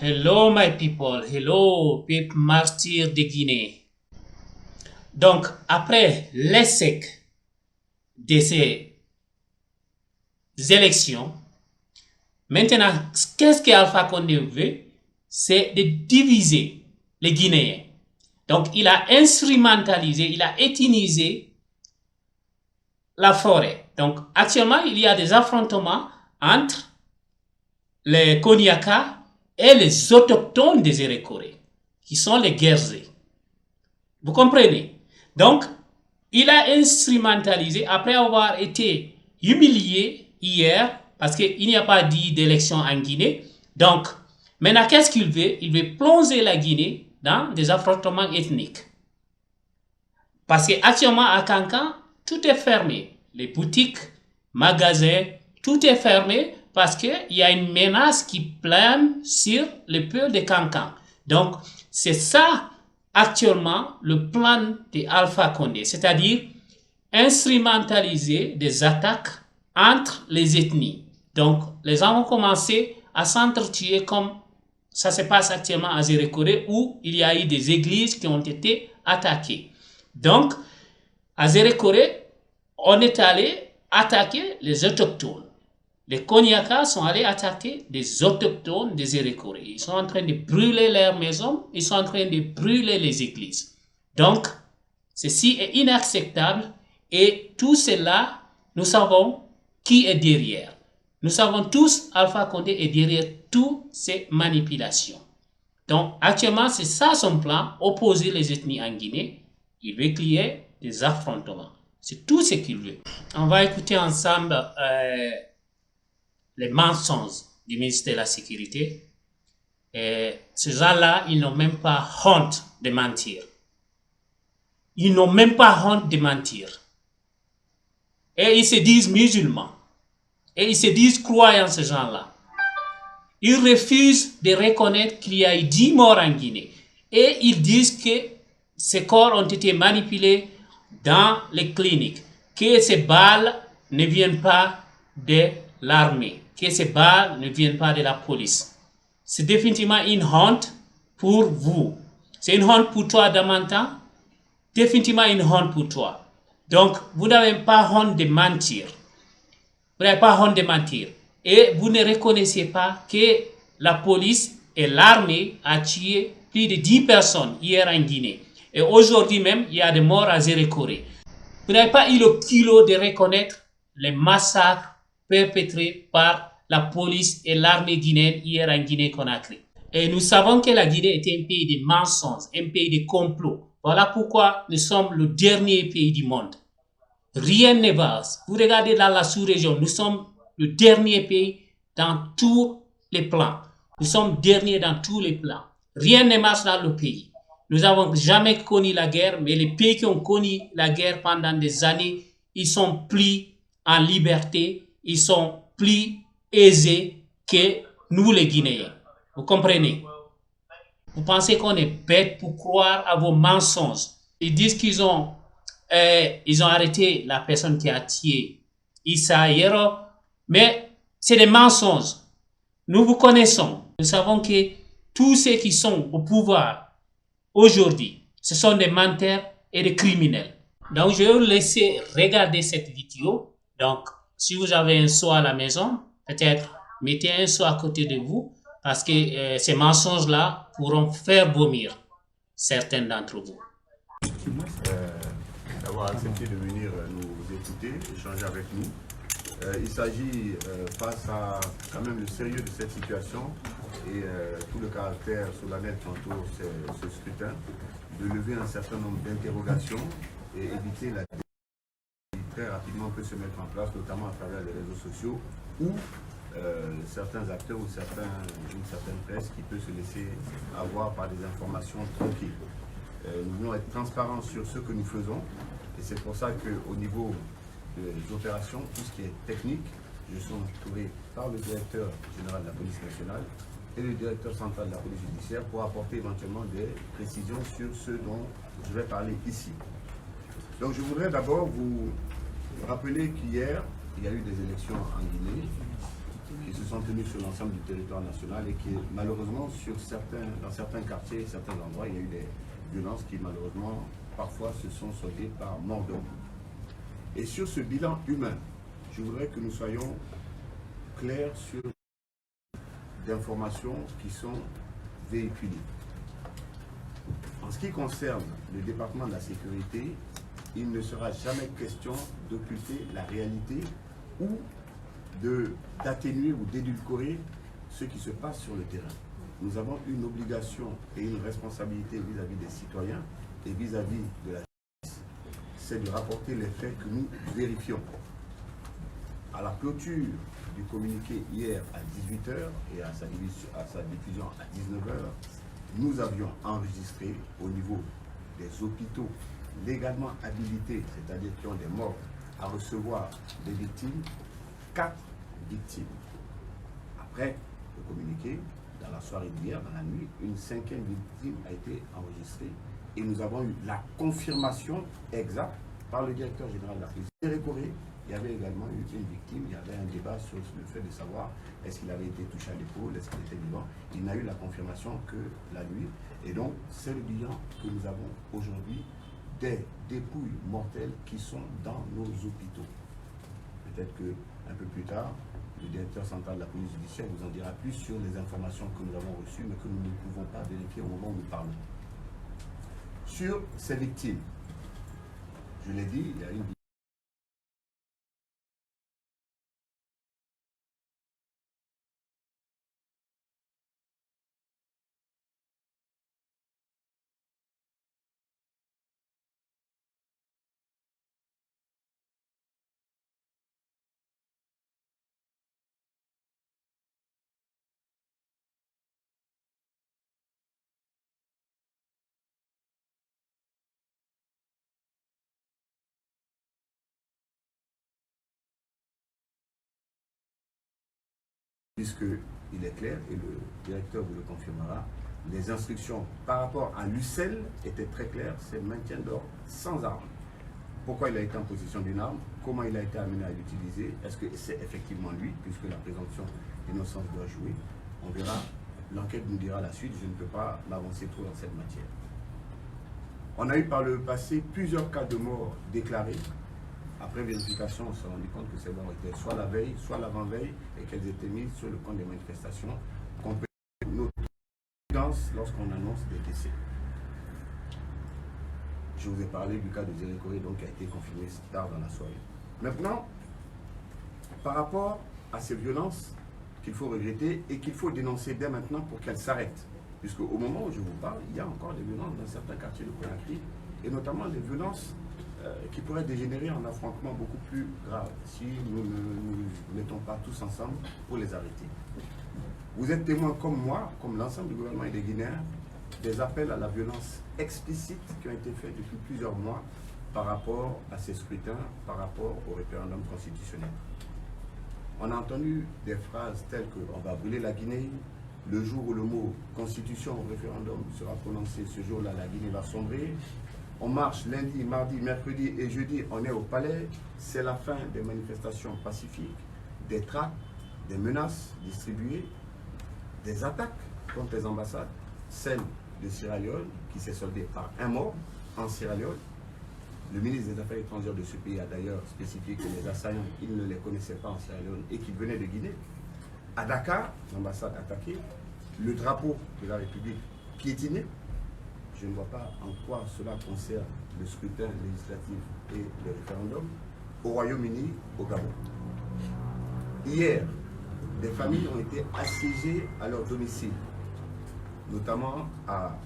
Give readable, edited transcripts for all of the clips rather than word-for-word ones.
Hello my people, hello peuple martyr de Guinée. Donc après l'échec de ces élections, maintenant qu'est-ce qu'Alpha Condé veut? C'est de diviser les Guinéens. Donc il a instrumentalisé, il a ethnisé la forêt. Donc actuellement il y a des affrontements entre les Koniaka et les autochtones des Erékoré, qui sont les Guerzés. Vous comprenez? Donc, il a instrumentalisé, après avoir été humilié hier, parce qu'il n'y a pas dit d'élection en Guinée. Donc, maintenant, qu'est-ce qu'il veut? Il veut plonger la Guinée dans des affrontements ethniques. Parce qu'actuellement, à Kankan, tout est fermé. Les boutiques, magasins, tout est fermé parce qu'il y a une menace qui plane sur le peuple de Kankan. Donc, c'est ça actuellement le plan de Alpha Condé, c'est-à-dire instrumentaliser des attaques entre les ethnies. Donc, les gens ont commencé à s'entretuer comme ça se passe actuellement à Zérékoré où il y a eu des églises qui ont été attaquées. Donc, à Zérékoré, on est allé attaquer les autochtones. Les Koniaka sont allés attaquer des autochtones des Erékoré. Ils sont en train de brûler leurs maisons, ils sont en train de brûler les églises. Donc, ceci est inacceptable et tout cela, nous savons qui est derrière. Nous savons tous Alpha Condé est derrière toutes ces manipulations. Donc, actuellement, c'est ça son plan, opposer les ethnies en Guinée. Il veut qu'il y ait des affrontements. C'est tout ce qu'il veut. On va écouter ensemble les mensonges du ministre de la Sécurité. Et ces gens-là, ils n'ont même pas honte de mentir. Ils n'ont même pas honte de mentir. Et ils se disent musulmans. Et ils se disent croyants, ces gens-là. Ils refusent de reconnaître qu'il y a eu 10 morts en Guinée. Et ils disent que ces corps ont été manipulés dans les cliniques. Que ces balles ne viennent pas de l'armée. Que ces balles ne viennent pas de la police. C'est définitivement une honte pour vous. C'est une honte pour toi, Damanta. Définitivement une honte pour toi. Donc, vous n'avez pas honte de mentir. Vous n'avez pas honte de mentir. Et vous ne reconnaissez pas que la police et l'armée ont tué plus de 10 personnes hier en Guinée. Et aujourd'hui même, il y a des morts à Zérékoré. Vous n'avez pas eu le culot de reconnaître les massacres perpétrés par la police et l'armée guinéenne hier en Guinée-Conakry. Et nous savons que la Guinée est un pays de mensonges, un pays de complots. Voilà pourquoi nous sommes le dernier pays du monde. Rien ne va. Vous regardez dans la sous-région, nous sommes le dernier pays dans tous les plans. Nous sommes derniers dans tous les plans. Rien ne marche dans le pays. Nous n'avons jamais connu la guerre, mais les pays qui ont connu la guerre pendant des années, ils sont plus en liberté, ils sont plus aisés que nous les Guinéens. Vous comprenez? Vous pensez qu'on est bête pour croire à vos mensonges. Ils disent qu'ils ont arrêté la personne qui a tué Issa Yero, mais c'est des mensonges. Nous vous connaissons. Nous savons que tous ceux qui sont au pouvoir aujourd'hui, ce sont des menteurs et des criminels. Donc, je vais vous laisser regarder cette vidéo. Donc, si vous avez un seau à la maison, peut-être mettez un seau à côté de vous parce que ces mensonges-là pourront faire vomir certains d'entre vous. D'avoir accepté de venir nous écouter, échanger avec nous. Il s'agit, face à quand même le sérieux de cette situation et tout le caractère solennel qui entoure ce scrutin, de lever un certain nombre d'interrogations et éviter la qui très rapidement peut se mettre en place, notamment à travers les réseaux sociaux ou certains acteurs ou une certaine presse qui peut se laisser avoir par des informations tranquilles. Nous voulons être transparents sur ce que nous faisons et c'est pour ça qu'au niveau des opérations, tout ce qui est technique, je suis entouré par le directeur général de la police nationale et le directeur central de la police judiciaire pour apporter éventuellement des précisions sur ce dont je vais parler ici. Donc je voudrais d'abord vous rappeler qu'hier, il y a eu des élections en Guinée qui qui se sont tenus sur l'ensemble du territoire national et qui, malheureusement, dans certains quartiers, certains endroits, il y a eu des violences qui, malheureusement, parfois se sont soldées par mort d'homme. Et sur ce bilan humain, je voudrais que nous soyons clairs sur d'informations qui sont véhiculées. En ce qui concerne le département de la sécurité, il ne sera jamais question d'occulter la réalité ou d'atténuer ou d'édulcorer ce qui se passe sur le terrain. Nous avons une obligation et une responsabilité vis-à-vis des citoyens et vis-à-vis de la justice, c'est de rapporter les faits que nous vérifions. À la clôture du communiqué hier à 18 h et à sa diffusion à 19 h, nous avions enregistré au niveau des hôpitaux légalement habilités, c'est-à-dire qui ont des morts à recevoir des victimes, 4 victimes. Après le communiqué, dans la soirée d'hier, dans la nuit, une 5e victime a été enregistrée et nous avons eu la confirmation exacte par le directeur général de la police. Il y avait également eu une victime, il y avait un débat sur le fait de savoir est-ce qu'il avait été touché à l'épaule, est-ce qu'il était vivant. Il n'a eu la confirmation que la nuit. Et donc, c'est le bilan que nous avons aujourd'hui des dépouilles mortelles qui sont dans nos hôpitaux. Peut-être qu'un peu plus tard, le directeur central de la police judiciaire vous en dira plus sur les informations que nous avons reçues, mais que nous ne pouvons pas vérifier au moment où nous parlons. Sur ces victimes, je l'ai dit, il y a une puisqu'il est clair, et le directeur vous le confirmera, les instructions par rapport à l'UCEL étaient très claires, c'est maintien d'ordre sans arme. Pourquoi il a été en possession d'une arme, comment il a été amené à l'utiliser, est-ce que c'est effectivement lui, puisque la présomption d'innocence doit jouer, on verra, l'enquête nous dira la suite, je ne peux pas m'avancer trop dans cette matière. On a eu par le passé plusieurs cas de mort déclarés. Après vérification, on s'est rendu compte que ces morts étaient soit la veille, soit l'avant-veille, et qu'elles étaient mises sur le compte des manifestations, qu'on peut notre prudence lorsqu'on annonce des décès. Je vous ai parlé du cas de Zérékoré, donc qui a été confirmé tard dans la soirée. Maintenant, par rapport à ces violences qu'il faut regretter et qu'il faut dénoncer dès maintenant pour qu'elles s'arrêtent, puisque au moment où je vous parle, il y a encore des violences dans certains quartiers de Conakry, et notamment des violences qui pourrait dégénérer en affrontement beaucoup plus grave si nous ne nous mettons pas tous ensemble pour les arrêter. Vous êtes témoins comme moi, comme l'ensemble du gouvernement et des Guinéens, des appels à la violence explicites qui ont été faits depuis plusieurs mois par rapport à ces scrutins, par rapport au référendum constitutionnel. On a entendu des phrases telles que « on va brûler la Guinée », le jour où le mot « constitution » au référendum sera prononcé, ce jour-là, la Guinée va sombrer. On marche lundi, mardi, mercredi et jeudi, on est au palais. C'est la fin des manifestations pacifiques, des tracts, des menaces distribuées, des attaques contre les ambassades, celle de Sierra Leone qui s'est soldée par un mort en Sierra Leone. Le ministre des Affaires étrangères de ce pays a d'ailleurs spécifié que les assaillants, il ne les connaissait pas en Sierra Leone et qu'ils venaient de Guinée. À Dakar, l'ambassade attaquée, le drapeau de la République piétiné. Je ne vois pas en quoi cela concerne le scrutin législatif et le référendum. Au Royaume-Uni, au Gabon. Hier, des familles ont été assiégées à leur domicile, notamment à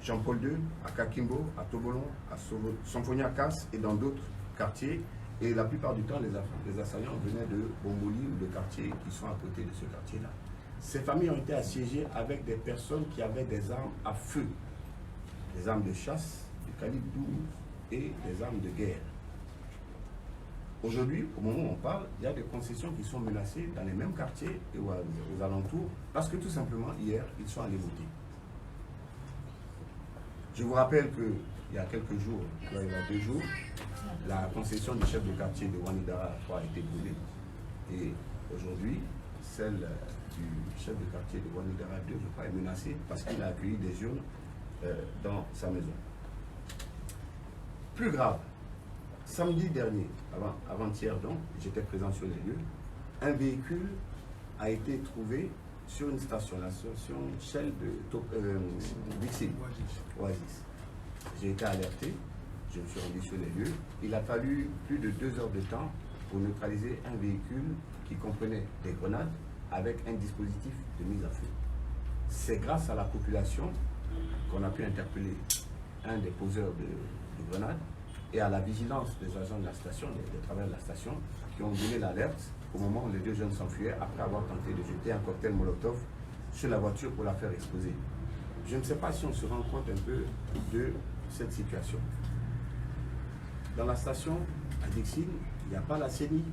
Jean-Paul II, à Kakimbo, à Tobolon, à Somphoniakas et dans d'autres quartiers. Et la plupart du temps, les assaillants venaient de Bomboli ou de quartiers qui sont à côté de ce quartier-là. Ces familles ont été assiégées avec des personnes qui avaient des armes à feu, des armes de chasse, du calibre 12 et des armes de guerre. Aujourd'hui, au moment où on parle, il y a des concessions qui sont menacées dans les mêmes quartiers et aux alentours, parce que tout simplement, hier, ils sont allés voter. Je vous rappelle qu'il y a quelques jours, il y a 2 jours, la concession du chef de quartier de Wanidara a été brûlée. Et Aujourd'hui, celle du chef de quartier de Wanidara 2, je crois, est menacée parce qu'il a accueilli des urnes dans sa maison. Plus grave, samedi dernier, avant-hier donc, j'étais présent sur les lieux, un véhicule a été trouvé sur une station, la station Shell de Dixie, Oasis. J'ai été alerté, je me suis rendu sur les lieux. Il a fallu plus de 2 heures de temps pour neutraliser un véhicule qui comprenait des grenades avec un dispositif de mise à feu. C'est grâce à la population qu'on a pu interpeller un des poseurs de grenades et à la vigilance des agents de la station, des travailleurs de la station, qui ont donné l'alerte au moment où les 2 jeunes s'enfuyaient après avoir tenté de jeter un cocktail Molotov sur la voiture pour la faire exploser. Je ne sais pas si on se rend compte un peu de cette situation. Dans la station, à Dixine, il n'y a pas la CENI,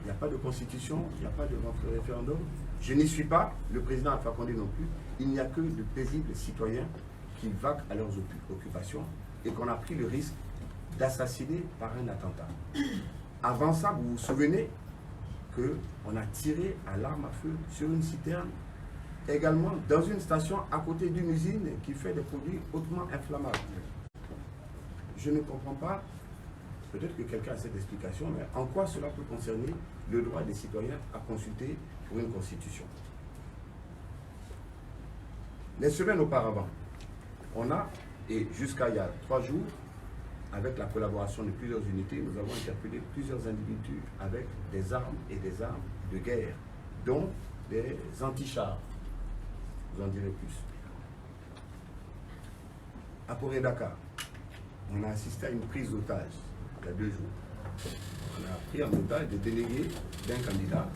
il n'y a pas de constitution, il n'y a pas de référendum. Je n'y suis pas, le président Alpha Condé non plus. Il n'y a que de paisibles citoyens qui vaquent à leurs occupations et qu'on a pris le risque d'assassiner par un attentat. Avant ça, vous vous souvenez qu'on a tiré à l'arme à feu sur une citerne, également dans une station à côté d'une usine qui fait des produits hautement inflammables. Je ne comprends pas, peut-être que quelqu'un a cette explication, mais en quoi cela peut concerner le droit des citoyens à consulter pour une constitution. Les semaines auparavant, on a, et jusqu'à il y a 3 jours, avec la collaboration de plusieurs unités, nous avons interpellé plusieurs individus avec des armes et des armes de guerre, dont des antichars. Vous en direz plus. À Poré-Dakar, on a assisté à une prise d'otage il y a 2 jours. On a pris en otage des délégués d'un candidat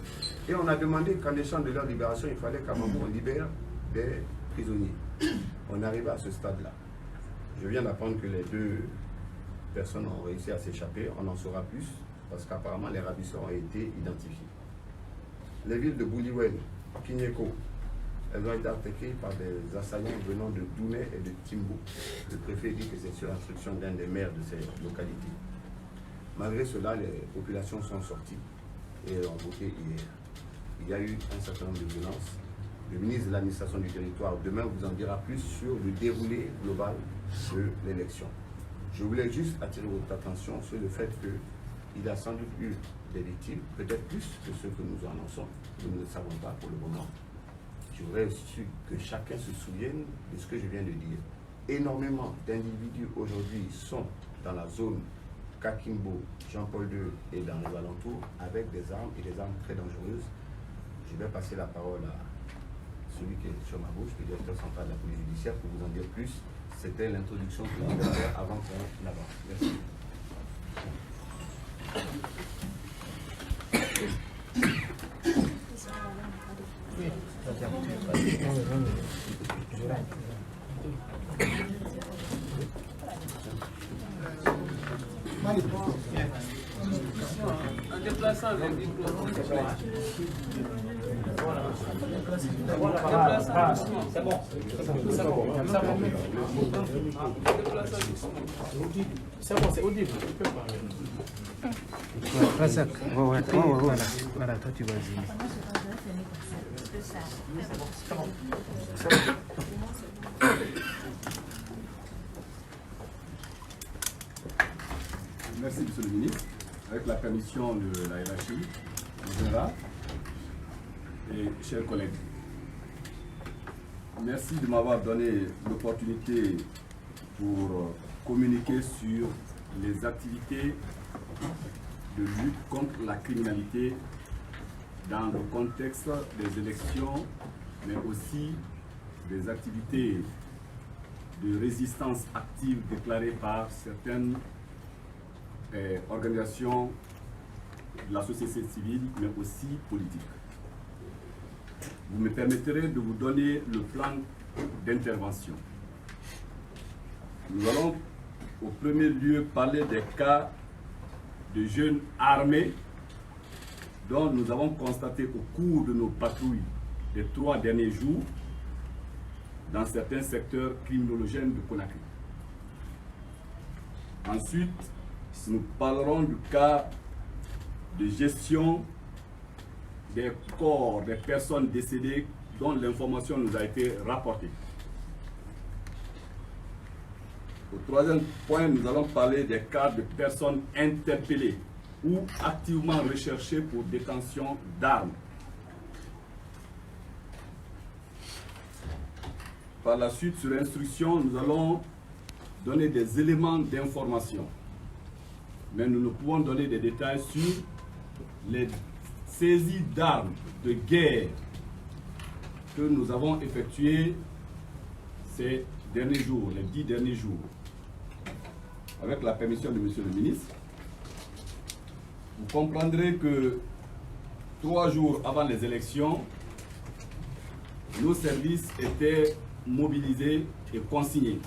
et on a demandé qu'en échange de leur libération, il fallait qu'à Mamou on libère des prisonniers. On est arrivé à ce stade-là. Je viens d'apprendre que les 2 personnes ont réussi à s'échapper. On en saura plus parce qu'apparemment les ravisseurs ont été identifiés. Les villes de Bouliwen, Kinyeko, elles ont été attaquées par des assaillants venant de Doumet et de Timbo. Le préfet dit que c'est sur instruction d'un des maires de ces localités. Malgré cela, les populations sont sorties et ont voté hier. Il y a eu un certain nombre de violences. Le ministre de l'administration du territoire, demain, vous en dira plus sur le déroulé global de l'élection. Je voulais juste attirer votre attention sur le fait qu'il y a sans doute eu des victimes, peut-être plus que ceux que nous annonçons. Nous ne le savons pas pour le moment. Je voudrais aussi que chacun se souvienne de ce que je viens de dire. Énormément d'individus aujourd'hui sont dans la zone Kakimbo, Jean-Paul II et dans les alentours avec des armes et des armes très dangereuses. Je vais passer la parole à celui qui est sur ma gauche, le directeur central de la police judiciaire, pour vous en dire plus. C'était l'introduction que je voulais faire avant qu'on avance. Merci. En déplaçant les diplômes. C'est bon. C'est bon, c'est audible. Voilà, toi tu vas-y. Merci, Monsieur le ministre. Avec la permission de la hiérarchie, en général, et chers collègues, merci de m'avoir donné l'opportunité pour communiquer sur les activités de lutte contre la criminalité dans le contexte des élections, mais aussi des activités de résistance active déclarées par certaines organisations de la société civile, mais aussi politique. Vous me permettrez de vous donner le plan d'intervention. Nous allons au premier lieu parler des cas de jeunes armés dont nous avons constaté au cours de nos patrouilles des 3 derniers jours dans certains secteurs criminogènes de Conakry. Ensuite, nous parlerons du cas de gestion des corps des personnes décédées dont l'information nous a été rapportée. Au troisième point, nous allons parler des cas de personnes interpellées ou activement recherchées pour détention d'armes. Par la suite, sur instruction, nous allons donner des éléments d'information. Mais nous ne pouvons donner des détails sur les saisies d'armes de guerre que nous avons effectuées ces derniers jours, les 10 derniers jours. Avec la permission de Monsieur le ministre, vous comprendrez que 3 jours avant les élections, nos services étaient mobilisés et consignés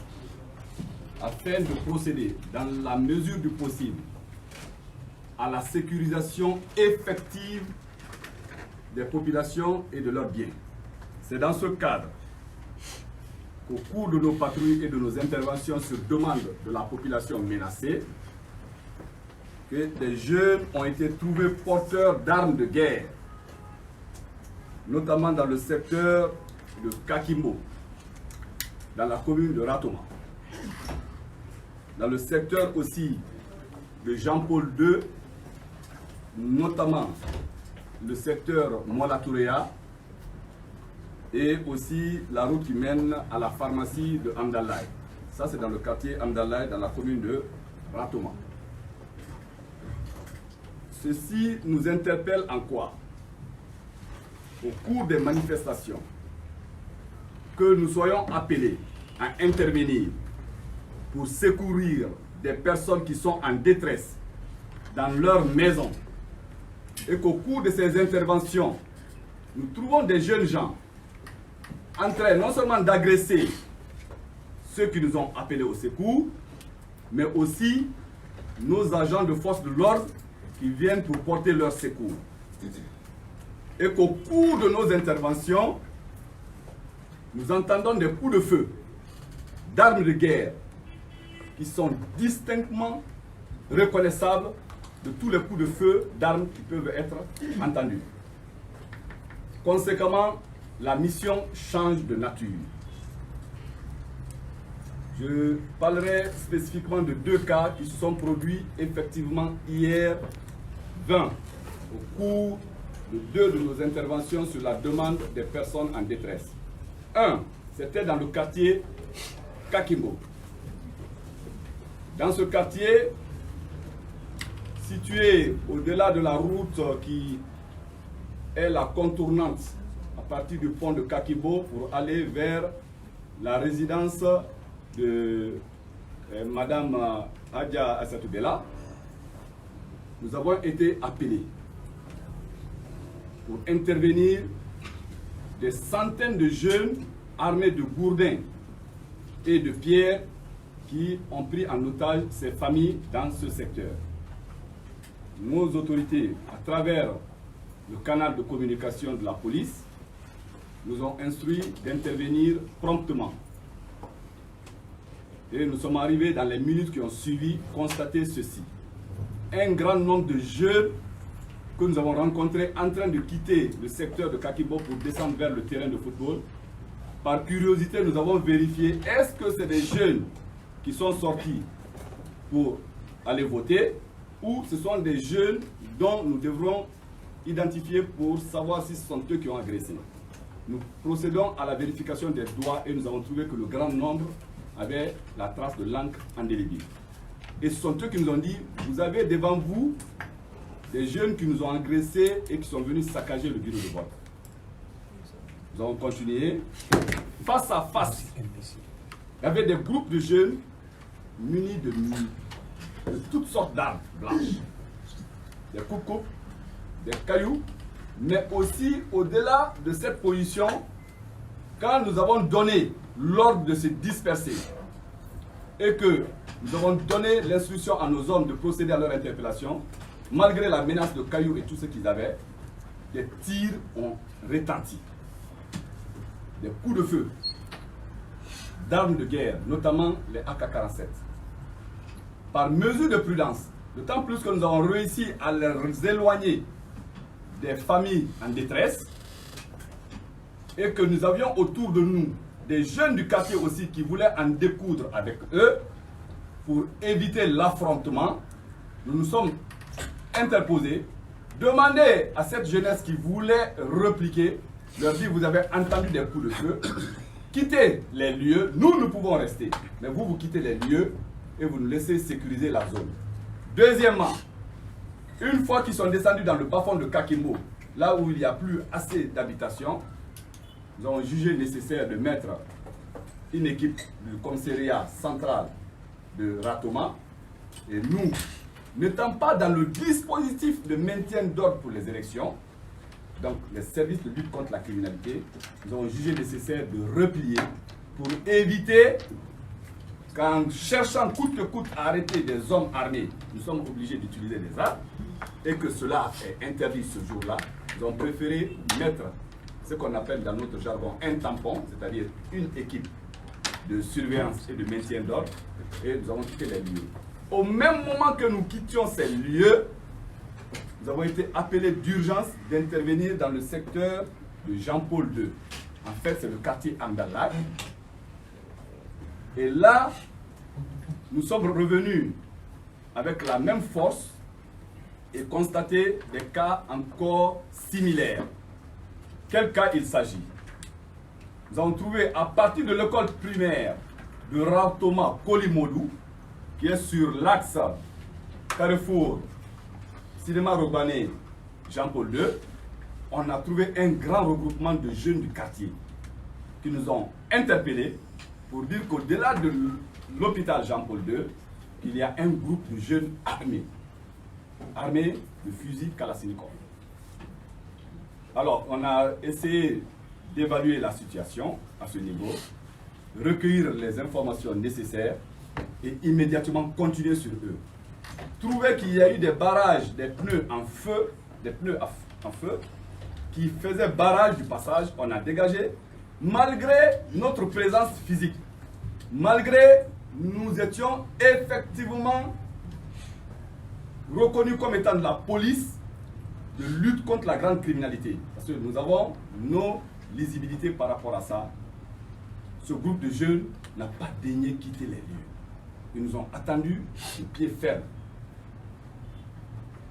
afin de procéder dans la mesure du possible à la sécurisation effective des populations et de leurs biens. C'est dans ce cadre qu'au cours de nos patrouilles et de nos interventions sur demande de la population menacée, que des jeunes ont été trouvés porteurs d'armes de guerre, notamment dans le secteur de Kakimbo, dans la commune de Ratoma, dans le secteur aussi de Jean-Paul II, notamment le secteur Molatouréa, et aussi la route qui mène à la pharmacie de Amdalaï. Ça, c'est dans le quartier Amdalaï, dans la commune de Ratoma. Ceci nous interpelle en quoi? Au cours des manifestations, que nous soyons appelés à intervenir pour secourir des personnes qui sont en détresse dans leur maison, et qu'au cours de ces interventions, nous trouvons des jeunes gens en train non seulement d'agresser ceux qui nous ont appelés au secours, mais aussi nos agents de force de l'ordre qui viennent pour porter leur secours. Et qu'au cours de nos interventions, nous entendons des coups de feu d'armes de guerre qui sont distinctement reconnaissables de tous les coups de feu d'armes qui peuvent être entendus. Conséquemment, la mission change de nature. Je parlerai spécifiquement de 2 cas qui se sont produits effectivement hier 20 au cours de 2 de nos interventions sur la demande des personnes en détresse. Un, c'était dans le quartier Kakimbo. Dans ce quartier, situé au-delà de la route qui est la contournante à partir du pont de Kakimbo pour aller vers la résidence de Madame Adja Assatoubela, nous avons été appelés pour intervenir des centaines de jeunes armés de gourdins et de pierres qui ont pris en otage ces familles dans ce secteur. Nos autorités, à travers le canal de communication de la police, nous ont instruit d'intervenir promptement. Et nous sommes arrivés dans les minutes qui ont suivi, constater ceci. Un grand nombre de jeunes que nous avons rencontrés en train de quitter le secteur de Kakimbo pour descendre vers le terrain de football. Par curiosité, nous avons vérifié, est-ce que c'est des jeunes qui sont sortis pour aller voter ou ce sont des jeunes dont nous devrons identifier pour savoir si ce sont eux qui ont agressé. Nous procédons à la vérification des doigts et nous avons trouvé que le grand nombre avait la trace de l'encre indélébile. Et ce sont eux qui nous ont dit, vous avez devant vous des jeunes qui nous ont agressés et qui sont venus saccager le bureau de vote. Nous avons continué. Face à face, il y avait des groupes de jeunes munis de toutes sortes d'armes blanches. Des coups, des cailloux, mais aussi au-delà de cette position, quand nous avons donné l'ordre de se disperser et que nous avons donné l'instruction à nos hommes de procéder à leur interpellation, malgré la menace de cailloux et tout ce qu'ils avaient, des tirs ont retenti. Des coups de feu d'armes de guerre, notamment les AK-47. Par mesure de prudence, d'autant plus que nous avons réussi à les éloigner des familles en détresse et que nous avions autour de nous des jeunes du quartier aussi qui voulaient en découdre avec eux pour éviter l'affrontement, nous nous sommes interposés, demandé à cette jeunesse qui voulait repliquer, leur dire vous avez entendu des coups de feu, quittez les lieux, nous pouvons rester, mais vous quittez les lieux et vous nous laissez sécuriser la zone. Deuxièmement, une fois qu'ils sont descendus dans le bas-fond de Kakimbo, là où il n'y a plus assez d'habitations, nous avons jugé nécessaire de mettre une équipe du commissariat central de Ratoma. Et nous, n'étant pas dans le dispositif de maintien d'ordre pour les élections, donc les services de lutte contre la criminalité, nous avons jugé nécessaire de replier pour éviter qu'en cherchant coûte que coûte à arrêter des hommes armés, nous sommes obligés d'utiliser des armes et que cela est interdit ce jour-là. Nous avons préféré mettre ce qu'on appelle dans notre jargon un tampon, c'est-à-dire une équipe de surveillance et de maintien d'ordre, et nous avons quitté les lieux. Au même moment que nous quittions ces lieux, nous avons été appelés d'urgence d'intervenir dans le secteur de Jean-Paul II. En fait, c'est le quartier Amdallah. Et là, nous sommes revenus avec la même force et constaté des cas encore similaires. Quel cas il s'agit? Nous avons trouvé à partir de l'école primaire de Ratoma Kolimodou, qui est sur l'axe Carrefour Cinéma Robané Jean-Paul II, on a trouvé un grand regroupement de jeunes du quartier qui nous ont interpellés pour dire qu'au-delà de l'hôpital Jean-Paul II, il y a un groupe de jeunes armés de fusils Kalachnikov. Alors, on a essayé d'évaluer la situation à ce niveau, recueillir les informations nécessaires et immédiatement continuer sur eux. Trouver qu'il y a eu des barrages, des pneus en feu, qui faisaient barrage du passage, on a dégagé, malgré notre présence physique, malgré nous étions effectivement reconnus comme étant de la police de lutte contre la grande criminalité. Parce que nous avons nos lisibilités par rapport à ça. Ce groupe de jeunes n'a pas daigné quitter les lieux. Ils nous ont attendus de pied ferme.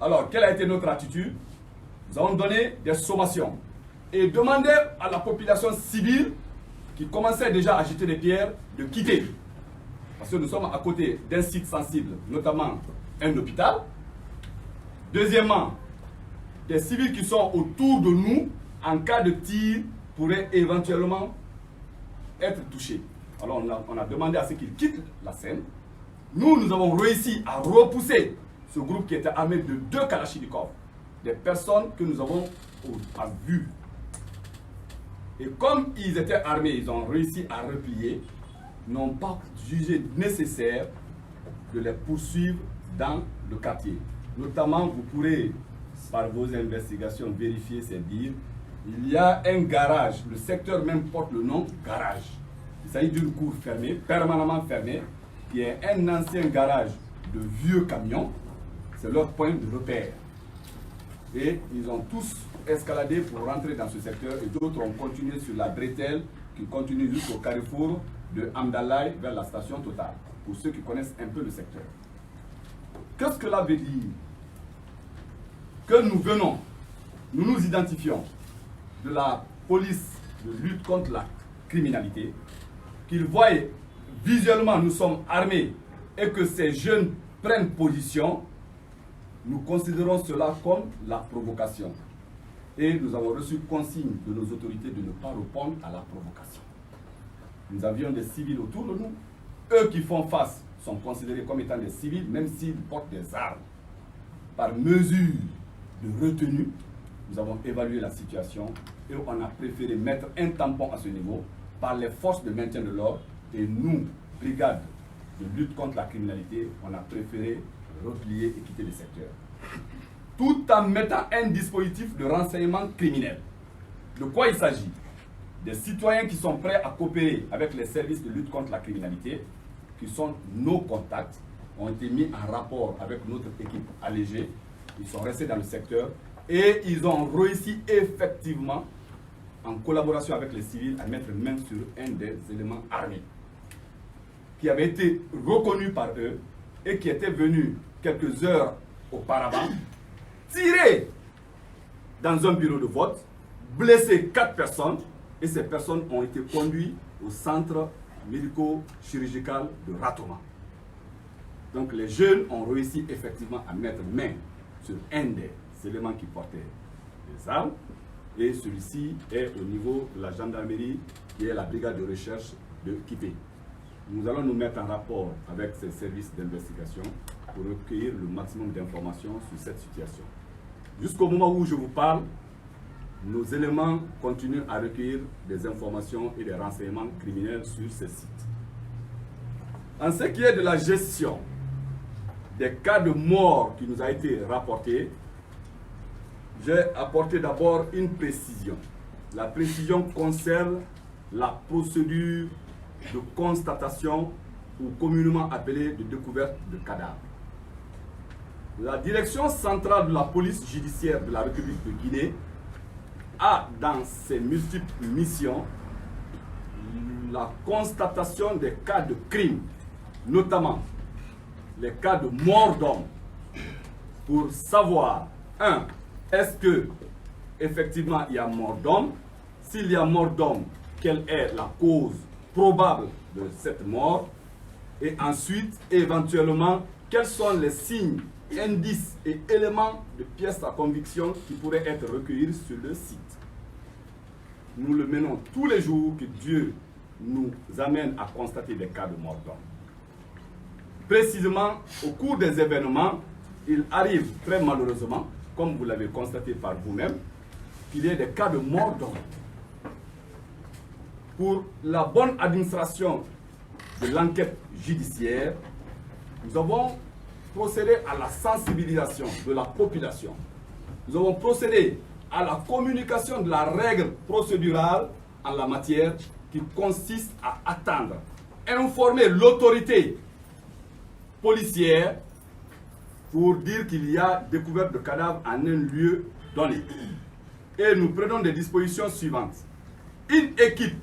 Alors, quelle a été notre attitude? Nous avons donné des sommations et demandé à la population civile qui commençait déjà à jeter des pierres de quitter. Parce que nous sommes à côté d'un site sensible, notamment un hôpital. Deuxièmement, des civils qui sont autour de nous, en cas de tir, pourraient éventuellement être touchés. Alors on a demandé à ce qu'ils quittent la scène. Nous avons réussi à repousser ce groupe qui était armé de 2 Kalachnikov, des personnes que nous avons à vue. Et comme ils étaient armés, ils ont réussi à replier, n'ont pas jugé nécessaire de les poursuivre dans le quartier. Notamment, vous pourrez, par vos investigations, vérifier ces dires. Il y a un garage, le secteur même porte le nom garage. Il s'agit d'une cour fermée, permanemment fermée, qui est un ancien garage de vieux camions. C'est leur point de repère. Et ils ont tous escaladé pour rentrer dans ce secteur et d'autres ont continué sur la bretelle qui continue jusqu'au carrefour de Amdallah vers la station Total, pour ceux qui connaissent un peu le secteur. Qu'est-ce que cela veut dire? Que nous venons, nous nous identifions de la police de lutte contre la criminalité, qu'ils voient visuellement nous sommes armés et que ces jeunes prennent position, nous considérons cela comme la provocation. Et nous avons reçu consigne de nos autorités de ne pas répondre à la provocation. Nous avions des civils autour de nous. Eux qui font face sont considérés comme étant des civils, même s'ils portent des armes. Par mesure de retenue, nous avons évalué la situation et on a préféré mettre un tampon à ce niveau par les forces de maintien de l'ordre. Et nous, brigade de lutte contre la criminalité, on a préféré replier et quitter le secteur. Tout en mettant un dispositif de renseignement criminel. De quoi il s'agit? Des citoyens qui sont prêts à coopérer avec les services de lutte contre la criminalité, qui sont nos contacts, ont été mis en rapport avec notre équipe allégée. Ils sont restés dans le secteur Et ils ont réussi effectivement, en collaboration avec les civils, à mettre main sur un des éléments armés qui avait été reconnu par eux et qui était venu quelques heures auparavant tirer dans un bureau de vote, blesser 4 personnes, et ces personnes ont été conduites au centre médico-chirurgical de Ratoma. Donc les jeunes ont réussi effectivement à mettre main sur un des éléments qui portaient des armes, et celui-ci est au niveau de la gendarmerie, qui est la brigade de recherche de Kipé. Nous allons nous mettre en rapport avec ces services d'investigation pour recueillir le maximum d'informations sur cette situation. Jusqu'au moment où je vous parle, nos éléments continuent à recueillir des informations et des renseignements criminels sur ces sites. En ce qui est de la gestion des cas de mort qui nous a été rapporté, j'ai apporté d'abord une précision. La précision concerne la procédure de constatation ou communément appelée de découverte de cadavres. La direction centrale de la police judiciaire de la République de Guinée a dans ses multiples missions la constatation des cas de crime, notamment les cas de mort d'homme, pour savoir, 1, est-ce que effectivement il y a mort d'homme? S'il y a mort d'homme, quelle est la cause probable de cette mort? Et ensuite, éventuellement, quels sont les signes, indices et éléments de pièces à conviction qui pourraient être recueillis sur le site. Nous le menons tous les jours que Dieu nous amène à constater des cas de mort d'homme. Précisément, au cours des événements, il arrive très malheureusement, comme vous l'avez constaté par vous-même, qu'il y ait des cas de mort d'homme. Pour la bonne administration de l'enquête judiciaire, nous avons procédé à la sensibilisation de la population. Nous avons procédé à la communication de la règle procédurale en la matière qui consiste à attendre, informer l'autorité policière pour dire qu'il y a découverte de cadavres en un lieu donné. Et nous prenons des dispositions suivantes. Une équipe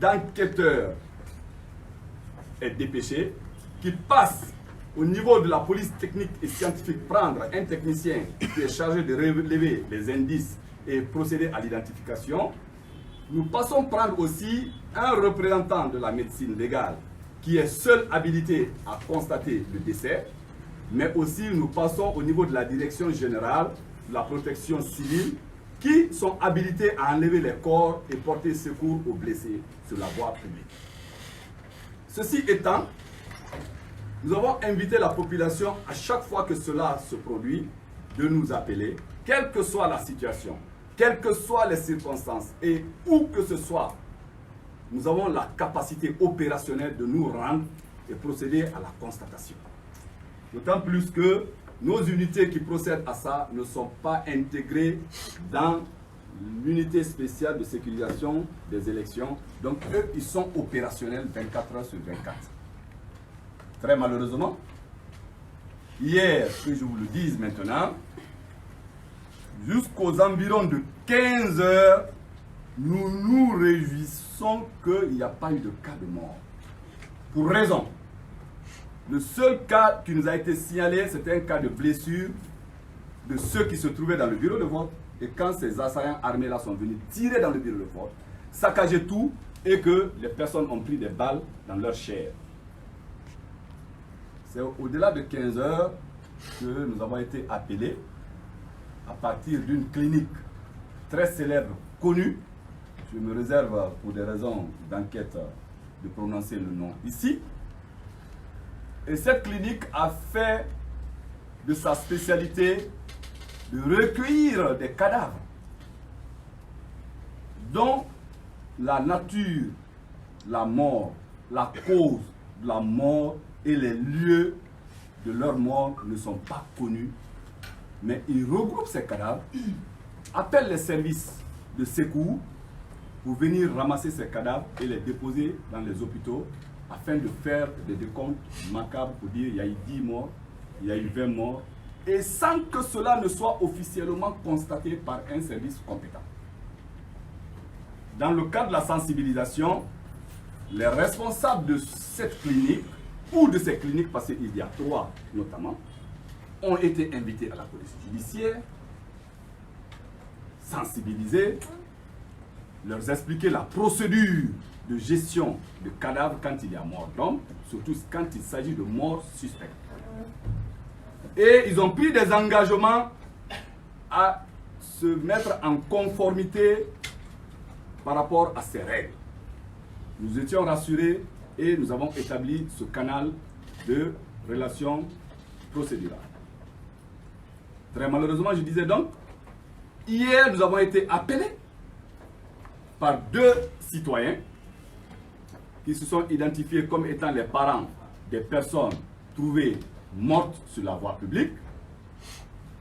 d'enquêteurs est dépêchée qui passe au niveau de la police technique et scientifique, prendre un technicien qui est chargé de relever les indices et procéder à l'identification. Nous passons prendre aussi un représentant de la médecine légale qui est seul habilité à constater le décès, mais aussi nous passons au niveau de la direction générale de la protection civile qui sont habilités à enlever les corps et porter secours aux blessés sur la voie publique. Ceci étant, nous avons invité la population, à chaque fois que cela se produit, de nous appeler, quelle que soit la situation, quelles que soient les circonstances et où que ce soit. Nous avons la capacité opérationnelle de nous rendre et procéder à la constatation. D'autant plus que nos unités qui procèdent à ça ne sont pas intégrées dans l'unité spéciale de sécurisation des élections. Donc eux, ils sont opérationnels 24 heures sur 24. Très malheureusement, hier, que je vous le dise maintenant, jusqu'aux environs de 15 heures, nous nous réjouissons qu'il n'y a pas eu de cas de mort. Pour raison. Le seul cas qui nous a été signalé, c'était un cas de blessure de ceux qui se trouvaient dans le bureau de vote. Et quand ces assaillants armés-là sont venus tirer dans le bureau de vote, saccager tout et que les personnes ont pris des balles dans leur chair. C'est au-delà de 15 heures que nous avons été appelés à partir d'une clinique très célèbre, connue. Je me réserve pour des raisons d'enquête de prononcer le nom ici. Et cette clinique a fait de sa spécialité de recueillir des cadavres dont la nature, la mort, la cause de la mort et les lieux de leur mort ne sont pas connus. Mais ils regroupent ces cadavres, appellent les services de secours pour venir ramasser ces cadavres et les déposer dans les hôpitaux afin de faire des décomptes macabres pour dire il y a eu 10 morts, il y a eu 20 morts et sans que cela ne soit officiellement constaté par un service compétent. Dans le cadre de la sensibilisation, les responsables de cette clinique ou de ces cliniques, parce qu'il y a 3 notamment, ont été invités à la police judiciaire, sensibilisés, leur expliquer la procédure de gestion de cadavres quand il y a mort d'homme, surtout quand il s'agit de morts suspectes. Et ils ont pris des engagements à se mettre en conformité par rapport à ces règles. Nous étions rassurés et nous avons établi ce canal de relations procédurales. Très malheureusement, je disais donc, hier nous avons été appelés par 2 citoyens qui se sont identifiés comme étant les parents des personnes trouvées mortes sur la voie publique,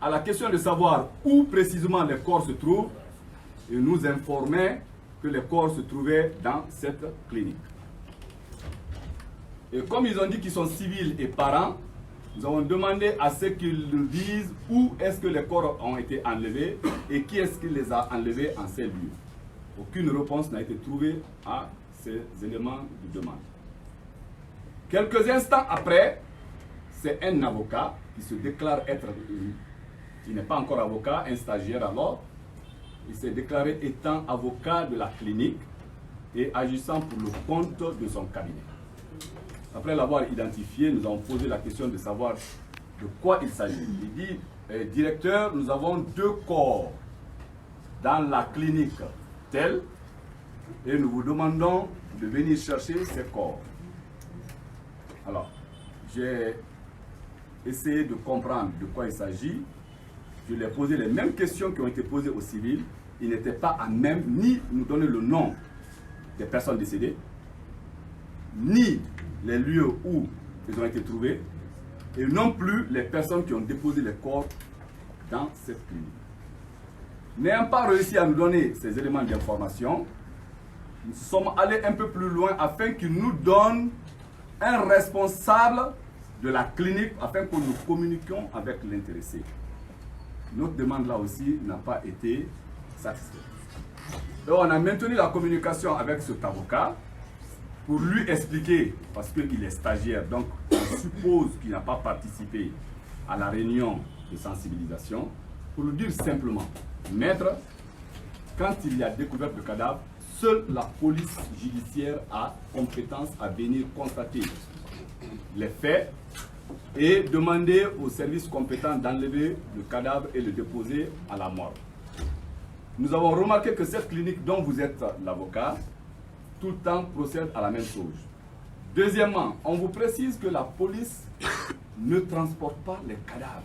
à la question de savoir où précisément les corps se trouvent, ils nous informaient que les corps se trouvaient dans cette clinique. Et comme ils ont dit qu'ils sont civils et parents, nous avons demandé à ceux qu'ils nous disent où est-ce que les corps ont été enlevés et qui est-ce qui les a enlevés en ces lieux. Aucune réponse n'a été trouvée à ces éléments de demande. Quelques instants après, c'est un avocat qui se déclare être, qui n'est pas encore avocat, un stagiaire alors, il s'est déclaré étant avocat de la clinique et agissant pour le compte de son cabinet. Après l'avoir identifié, nous avons posé la question de savoir de quoi il s'agit. Il dit, directeur, nous avons 2 corps dans la clinique telle et nous vous demandons de venir chercher ces corps. Alors, j'ai essayé de comprendre de quoi il s'agit. Je lui ai posé les mêmes questions qui ont été posées aux civils. Il n'était pas à même ni nous donner le nom des personnes décédées, ni les lieux où ils ont été trouvés, et non plus les personnes qui ont déposé les corps dans cette clinique. N'ayant pas réussi à nous donner ces éléments d'information, nous sommes allés un peu plus loin afin qu'il nous donne un responsable de la clinique afin que nous communiquions avec l'intéressé. Notre demande là aussi n'a pas été satisfaite. Donc on a maintenu la communication avec cet avocat pour lui expliquer, parce qu'il est stagiaire, donc on suppose qu'il n'a pas participé à la réunion de sensibilisation, pour lui dire simplement, maître, quand il y a découverte de cadavre, seule la police judiciaire a compétence à venir constater les faits et demander aux services compétents d'enlever le cadavre et le déposer à la morgue. Nous avons remarqué que cette clinique dont vous êtes l'avocat, tout le temps procède à la même chose. Deuxièmement, on vous précise que la police ne transporte pas les cadavres.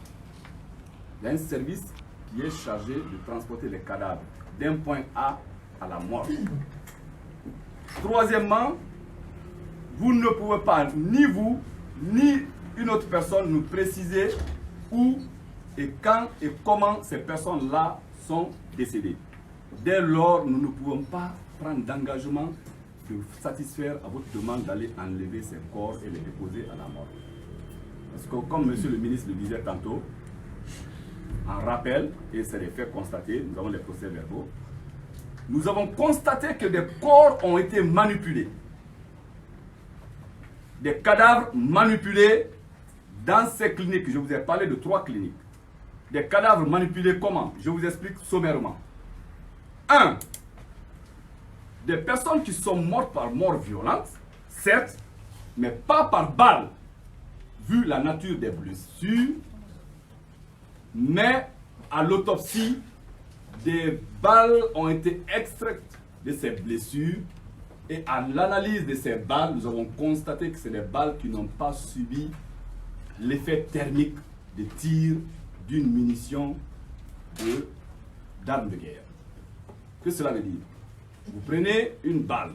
Il y a un service qui est chargé de transporter les cadavres d'un point A à la morgue. Troisièmement, vous ne pouvez pas, ni vous, ni une autre personne, nous préciser où et quand et comment ces personnes-là sont décédées. Dès lors, nous ne pouvons pas prendre d'engagement de satisfaire à votre demande d'aller enlever ces corps et les déposer à la morgue. Parce que comme monsieur le ministre le disait tantôt, en rappel, et c'est les faits constatés, nous avons les procès-verbaux, nous avons constaté que des corps ont été manipulés. Des cadavres manipulés dans ces cliniques. Je vous ai parlé de 3 cliniques. Des cadavres manipulés comment? Je vous explique sommairement. 1. Des personnes qui sont mortes par mort violente, certes, mais pas par balle, vu la nature des blessures, mais à l'autopsie, des balles ont été extraites de ces blessures et à l'analyse de ces balles, nous avons constaté que c'est des balles qui n'ont pas subi l'effet thermique de tir d'une munition d'arme de guerre. Que cela veut dire? Vous prenez une balle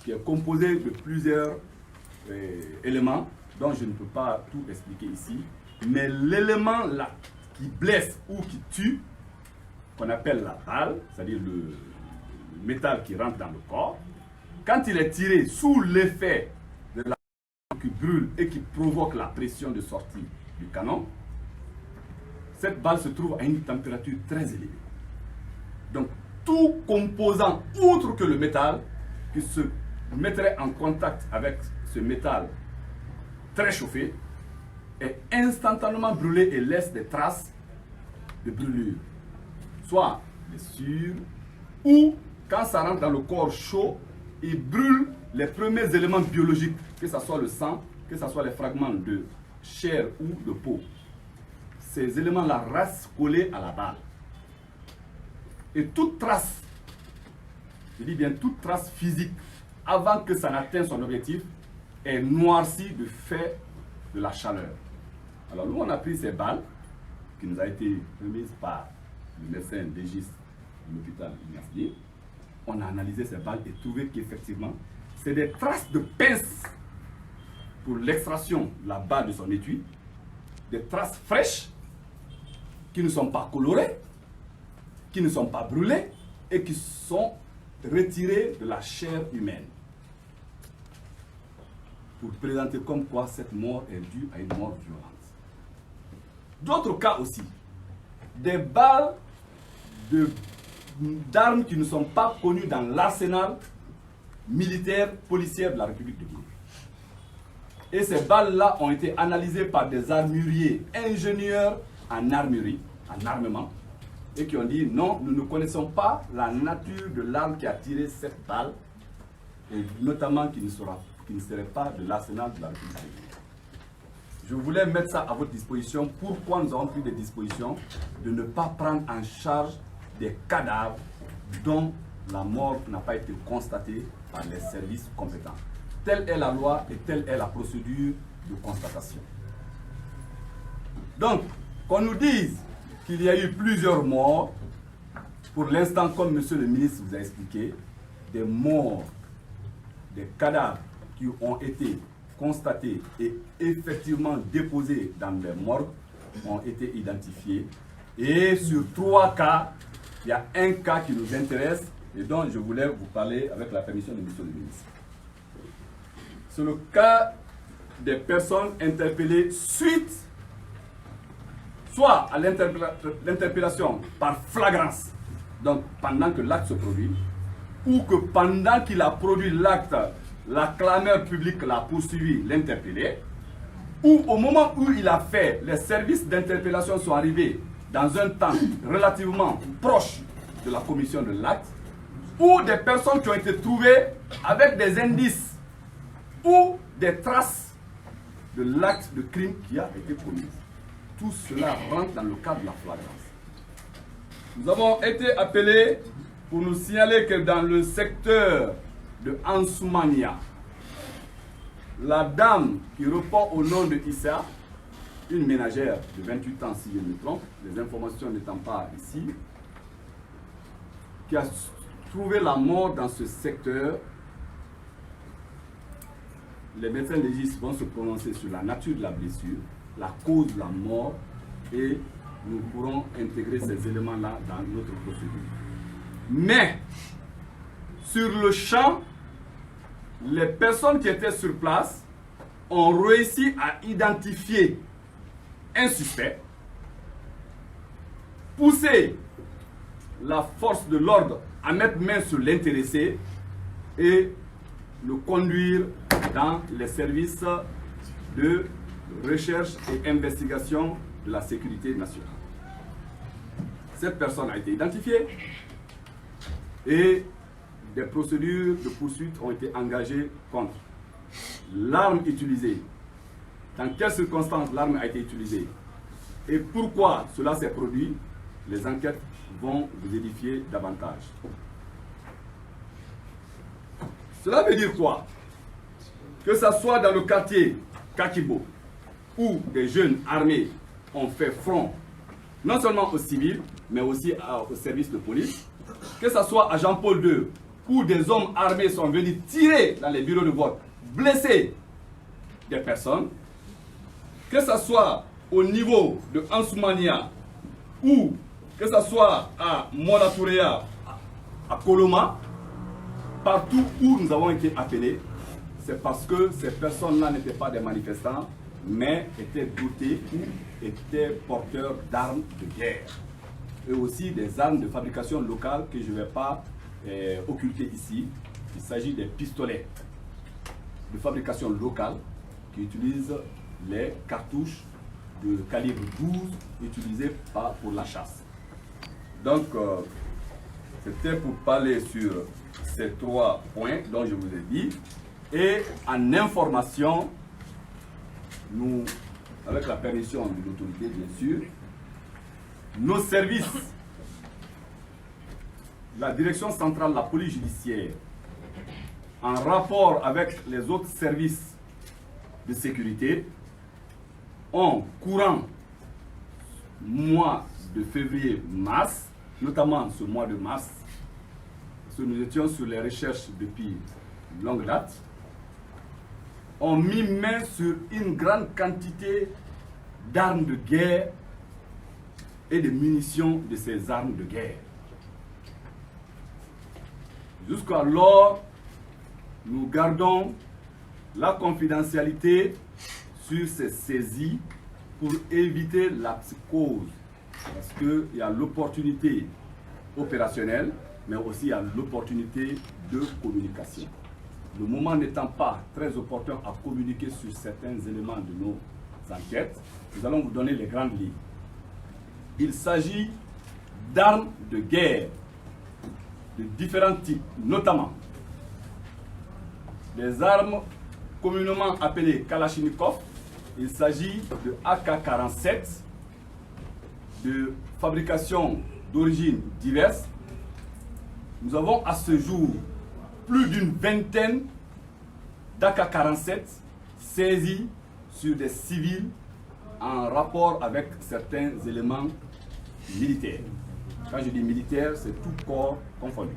qui est composée de plusieurs éléments dont je ne peux pas tout expliquer ici, mais l'élément là qui blesse ou qui tue, qu'on appelle la balle, c'est-à-dire le métal qui rentre dans le corps, quand il est tiré sous l'effet de la qui brûle et qui provoque la pression de sortie du canon, cette balle se trouve à une température très élevée. Donc, tout composant, outre que le métal, qui se mettrait en contact avec ce métal très chauffé, est instantanément brûlé et laisse des traces de brûlure. Soit blessure, ou quand ça rentre dans le corps chaud, il brûle les premiers éléments biologiques, que ce soit le sang, que ce soit les fragments de chair ou de peau. Ces éléments-là restent collés à la balle. Et toute trace, je dis bien toute trace physique, avant que ça n'atteigne son objectif, est noircie du fait de la chaleur. Alors nous, on a pris ces balles, qui nous a été remises par le médecin légiste de l'hôpital Ignace. On a analysé ces balles et trouvé qu'effectivement, c'est des traces de pince pour l'extraction de la balle de son étui, des traces fraîches qui ne sont pas colorées, qui ne sont pas brûlées et qui sont retirées de la chair humaine. Pour présenter comme quoi cette mort est due à une mort violente. D'autres cas aussi, des balles d'armes qui ne sont pas connues dans l'arsenal militaire policier de la République de Guinée. Et ces balles-là ont été analysées par des armuriers, ingénieurs en armurerie, en armement, et qui ont dit non, nous ne connaissons pas la nature de l'arme qui a tiré cette balle, et notamment qui ne serait pas de l'arsenal de la République de Guinée. Je voulais mettre ça à votre disposition. Pourquoi nous avons pris des dispositions de ne pas prendre en charge des cadavres dont la mort n'a pas été constatée par les services compétents. Telle est la loi et telle est la procédure de constatation. Donc, qu'on nous dise qu'il y a eu plusieurs morts, pour l'instant, comme monsieur le ministre vous a expliqué, des morts, des cadavres qui ont été constatés et effectivement déposés dans les morgues ont été identifiés. Et sur 3 cas, il y a un cas qui nous intéresse et dont je voulais vous parler avec la permission de monsieur le ministre. C'est le cas des personnes interpellées suite soit à l'interpellation par flagrance, donc pendant que l'acte se produit, ou que pendant qu'il a produit l'acte, la clameur publique l'a poursuivi, l'interpellé, ou au moment où il a fait, les services d'interpellation sont arrivés dans un temps relativement proche de la commission de l'acte, ou des personnes qui ont été trouvées avec des indices ou des traces de l'acte de crime qui a été commis. Tout cela rentre dans le cadre de la flagrance. Nous avons été appelés pour nous signaler que dans le secteur de Ansoumania, la dame qui répond au nom de Issa, une ménagère de 28 ans si je me trompe, les informations n'étant pas ici, qui a trouvé la mort dans ce secteur. Les médecins légistes vont se prononcer sur la nature de la blessure, la cause de la mort, et nous pourrons intégrer ces éléments-là dans notre procédure. Mais, sur le champ, les personnes qui étaient sur place ont réussi à identifier un suspect, pousser la force de l'ordre à mettre main sur l'intéressé et le conduire dans les services de recherche et investigation de la sécurité nationale. Cette personne a été identifiée et des procédures de poursuite ont été engagées contre l'arme utilisée, dans quelles circonstances l'arme a été utilisée et pourquoi cela s'est produit. Les enquêtes vont vous édifier davantage. Cela veut dire quoi? Que ce soit dans le quartier Kakibo, où des jeunes armés ont fait front, non seulement aux civils, mais aussi aux services de police, que ce soit à Jean-Paul II, où des hommes armés sont venus tirer dans les bureaux de vote, blesser des personnes, que ce soit au niveau de Ansoumania, ou que ce soit à Monatouréa, à Koloma, partout où nous avons été appelés, c'est parce que ces personnes-là n'étaient pas des manifestants, mais étaient dotés ou étaient porteurs d'armes de guerre. Et aussi des armes de fabrication locale que je ne vais pas occulter ici. Il s'agit des pistolets de fabrication locale qui utilisent les cartouches de calibre 12 utilisées pour la chasse. Donc, c'était pour parler sur ces 3 points dont je vous ai dit. Et en information, nous, avec la permission de l'autorité bien sûr, nos services, la direction centrale de la police judiciaire, en rapport avec les autres services de sécurité, ont courant mois de février-mars, notamment ce mois de mars, parce que nous étions sur les recherches depuis longue date, ont mis main sur une grande quantité d'armes de guerre et de munitions de ces armes de guerre. Jusqu'alors, nous gardons la confidentialité sur ces saisies pour éviter la psychose, parce qu'il y a l'opportunité opérationnelle, mais aussi il y a l'opportunité de communication. Le moment n'étant pas très opportun à communiquer sur certains éléments de nos enquêtes, nous allons vous donner les grandes lignes. Il s'agit d'armes de guerre de différents types, notamment des armes communément appelées Kalachnikov. Il s'agit de AK-47 de fabrication d'origine diverse. Nous avons à ce jour plus d'une vingtaine d'AK-47 saisis sur des civils en rapport avec certains éléments militaires. Quand je dis militaire, c'est tout corps confondu.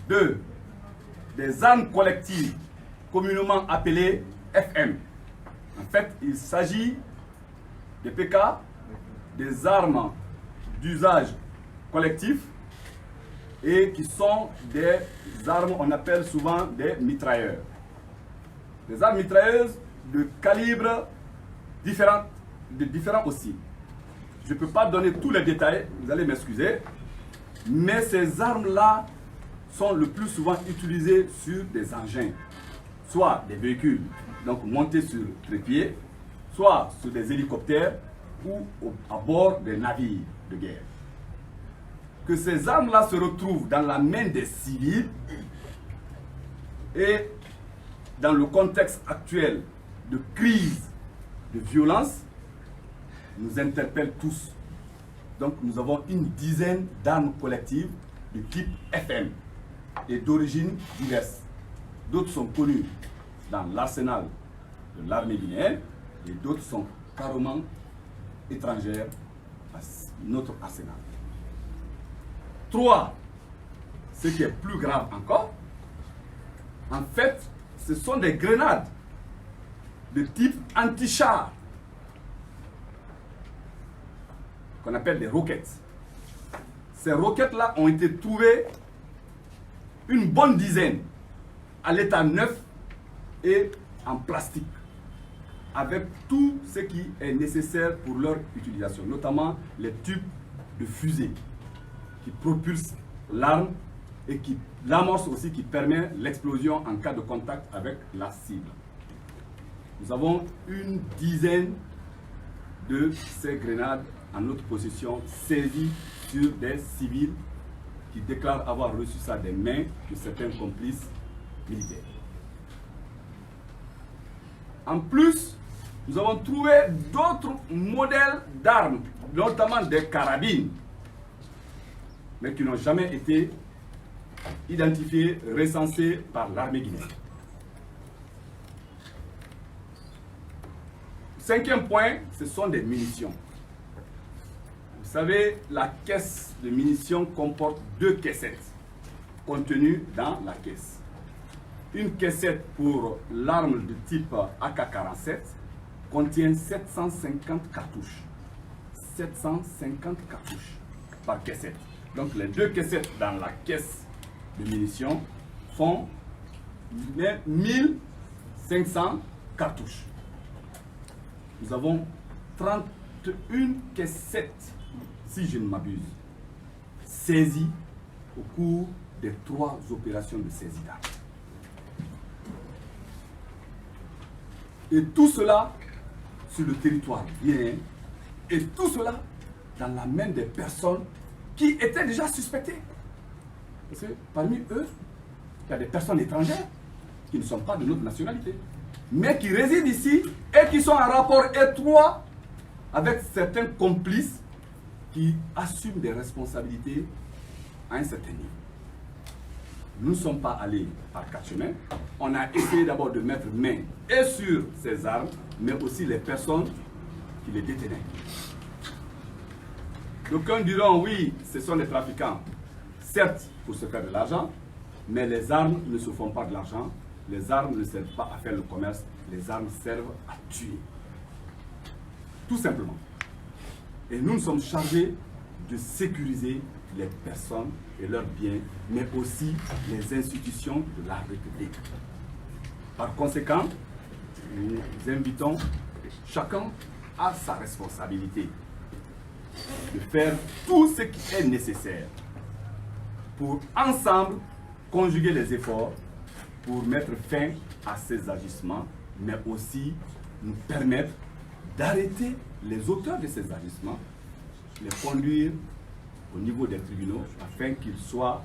2. Des armes collectives communément appelées FM. En fait, il s'agit des PK, des armes d'usage collectif et qui sont des armes, on appelle souvent des mitrailleurs. Des armes mitrailleuses de calibre différents aussi. Je ne peux pas donner tous les détails, vous allez m'excuser, mais ces armes-là sont le plus souvent utilisées sur des engins, soit des véhicules, donc montés sur trépied, soit sur des hélicoptères ou à bord des navires de guerre. Que ces armes-là se retrouvent dans la main des civils et dans le contexte actuel de crise, de violence, nous interpelle tous. Donc nous avons une dizaine d'armes collectives de type FM et d'origine diverse. D'autres sont connues dans l'arsenal de l'armée guinéenne et d'autres sont carrément étrangères à notre arsenal. 3. Ce qui est plus grave encore, en fait, ce sont des grenades de type anti-char qu'on appelle des roquettes. Ces roquettes-là ont été trouvées une bonne dizaine à l'état neuf et en plastique, avec tout ce qui est nécessaire pour leur utilisation, notamment les tubes de fusée qui propulsent l'arme et qui l'amorce aussi, qui permet l'explosion en cas de contact avec la cible. Nous avons une dizaine de ces grenades en notre possession, saisies sur des civils qui déclarent avoir reçu ça des mains de certains complices militaires. En plus, nous avons trouvé d'autres modèles d'armes, notamment des carabines, mais qui n'ont jamais été identifiés, recensés par l'armée guinéenne. 5e point, ce sont des munitions. Vous savez, la caisse de munitions comporte 2 caissettes contenues dans la caisse. Une caissette pour l'arme de type AK-47 contient 750 cartouches. 750 cartouches par caissette. Donc les 2 caissettes dans la caisse de munitions font 1500 cartouches. Nous avons 31 caissettes, si je ne m'abuse, saisies au cours des 3 opérations de saisie d'armes. Et tout cela sur le territoire bien, et tout cela dans la main des personnes qui étaient déjà suspectées. Parce que parmi eux, il y a des personnes étrangères qui ne sont pas de notre nationalité, mais qui résident ici et qui sont en rapport étroit avec certains complices qui assument des responsabilités à un certain niveau. Nous ne sommes pas allés par 4 chemins. On a essayé d'abord de mettre main et sur ces armes, mais aussi les personnes qui les détenaient. D'aucuns diront oui, ce sont des trafiquants, certes pour se faire de l'argent, mais les armes ne se font pas de l'argent, les armes ne servent pas à faire le commerce, les armes servent à tuer. Tout simplement. Et nous sommes chargés de sécuriser les personnes et leurs biens, mais aussi les institutions de la République. Par conséquent, nous invitons chacun à sa responsabilité de faire tout ce qui est nécessaire pour ensemble conjuguer les efforts pour mettre fin à ces agissements, mais aussi nous permettre d'arrêter les auteurs de ces agissements, les conduire au niveau des tribunaux afin qu'ils soient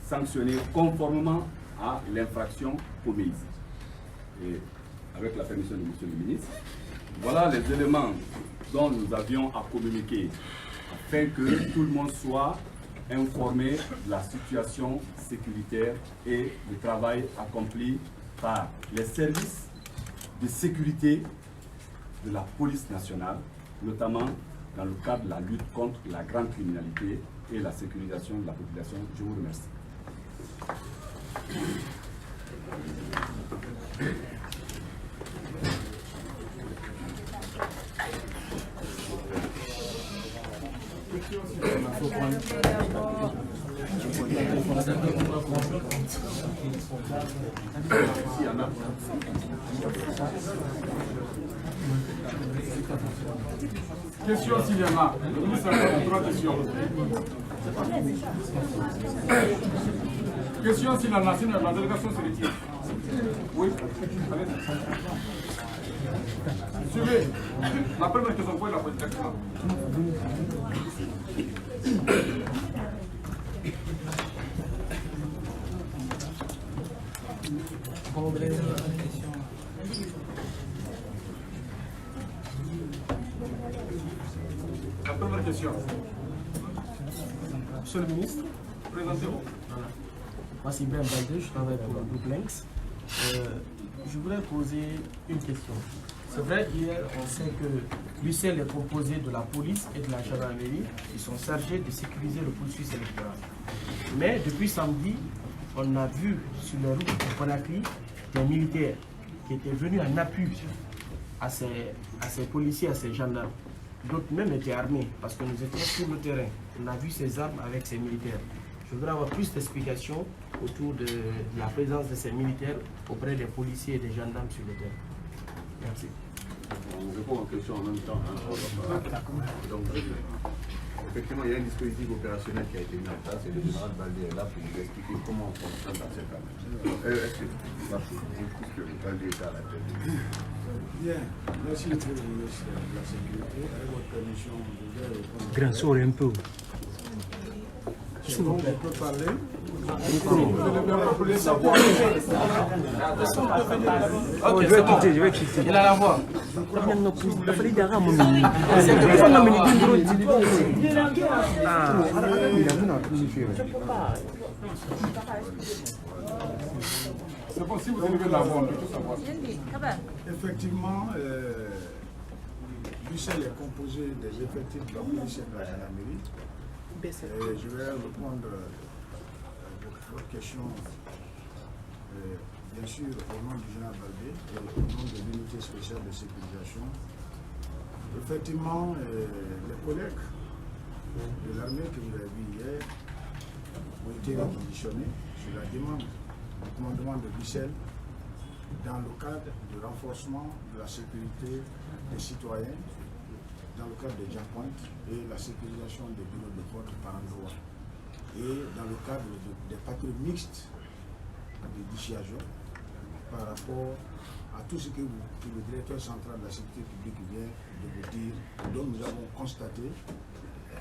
sanctionnés conformément à l'infraction commise. Et avec la permission de M. le ministre, voilà les éléments dont nous avions à communiquer afin que tout le monde soit informé de la situation sécuritaire et du travail accompli par les services de sécurité de la police nationale, notamment dans le cadre de la lutte contre la grande criminalité et la sécurisation de la population. Je vous remercie. Question s'il y en a. Nous avons 3 questions. Question s'il y en a, sinon la délégation se retire. Oui, allez. Suivez. La première question, vous pouvez la poser directement. La première question. Monsieur le ministre, Présentez-vous. moi c'est Ibrahim Baldé, je travaille pour le groupe Lynx. Je voudrais poser une question. C'est vrai, hier, on sait que l'UCL est composé de la police et de la gendarmerie. Ils sont chargés de sécuriser le processus électoral. Mais depuis samedi, on a vu sur les routes de Conakry des militaires qui étaient venus en appui à ces policiers, à ces gendarmes. D'autres même étaient armés parce que nous étions sur le terrain. On a vu ces armes avec ces militaires. Je voudrais avoir plus d'explications autour de la présence de ces militaires auprès des policiers et des gendarmes sur le terrain. Merci. On répond aux questions en même temps. Donc, effectivement, il y a un dispositif opérationnel qui a été mis en place et le général Baldé est là pour vous expliquer comment on fonctionne dans cette année. Est-ce que Baldé est à la tête? Bien, merci de la sécurité. Avec votre permission, je vais répondre. Grand sourire un peu. S'il vous plaît, on peut parler. Oh, je vais quitter, je vais quitter. Il a la voix. C'est bon, si vous élevez la voix, on peut tout savoir. Effectivement, l'UCL est composé des effectifs de la police et de la gendarmerie. Et je vais répondre à votre question, bien sûr, au nom du général Baldé et au nom de l'unité spéciale de sécurisation. Effectivement, les collègues de l'armée que vous avez vu hier ont été réquisitionnés sur la demande du commandement de l'UCL dans le cadre du renforcement de la sécurité des citoyens, dans le cadre des checkpoints et la sécurisation des bureaux de vote par endroit. Et dans le cadre des patrouilles mixtes de dissuasion par rapport à tout ce que le directeur central de la sécurité publique vient de vous dire, dont nous avons constaté,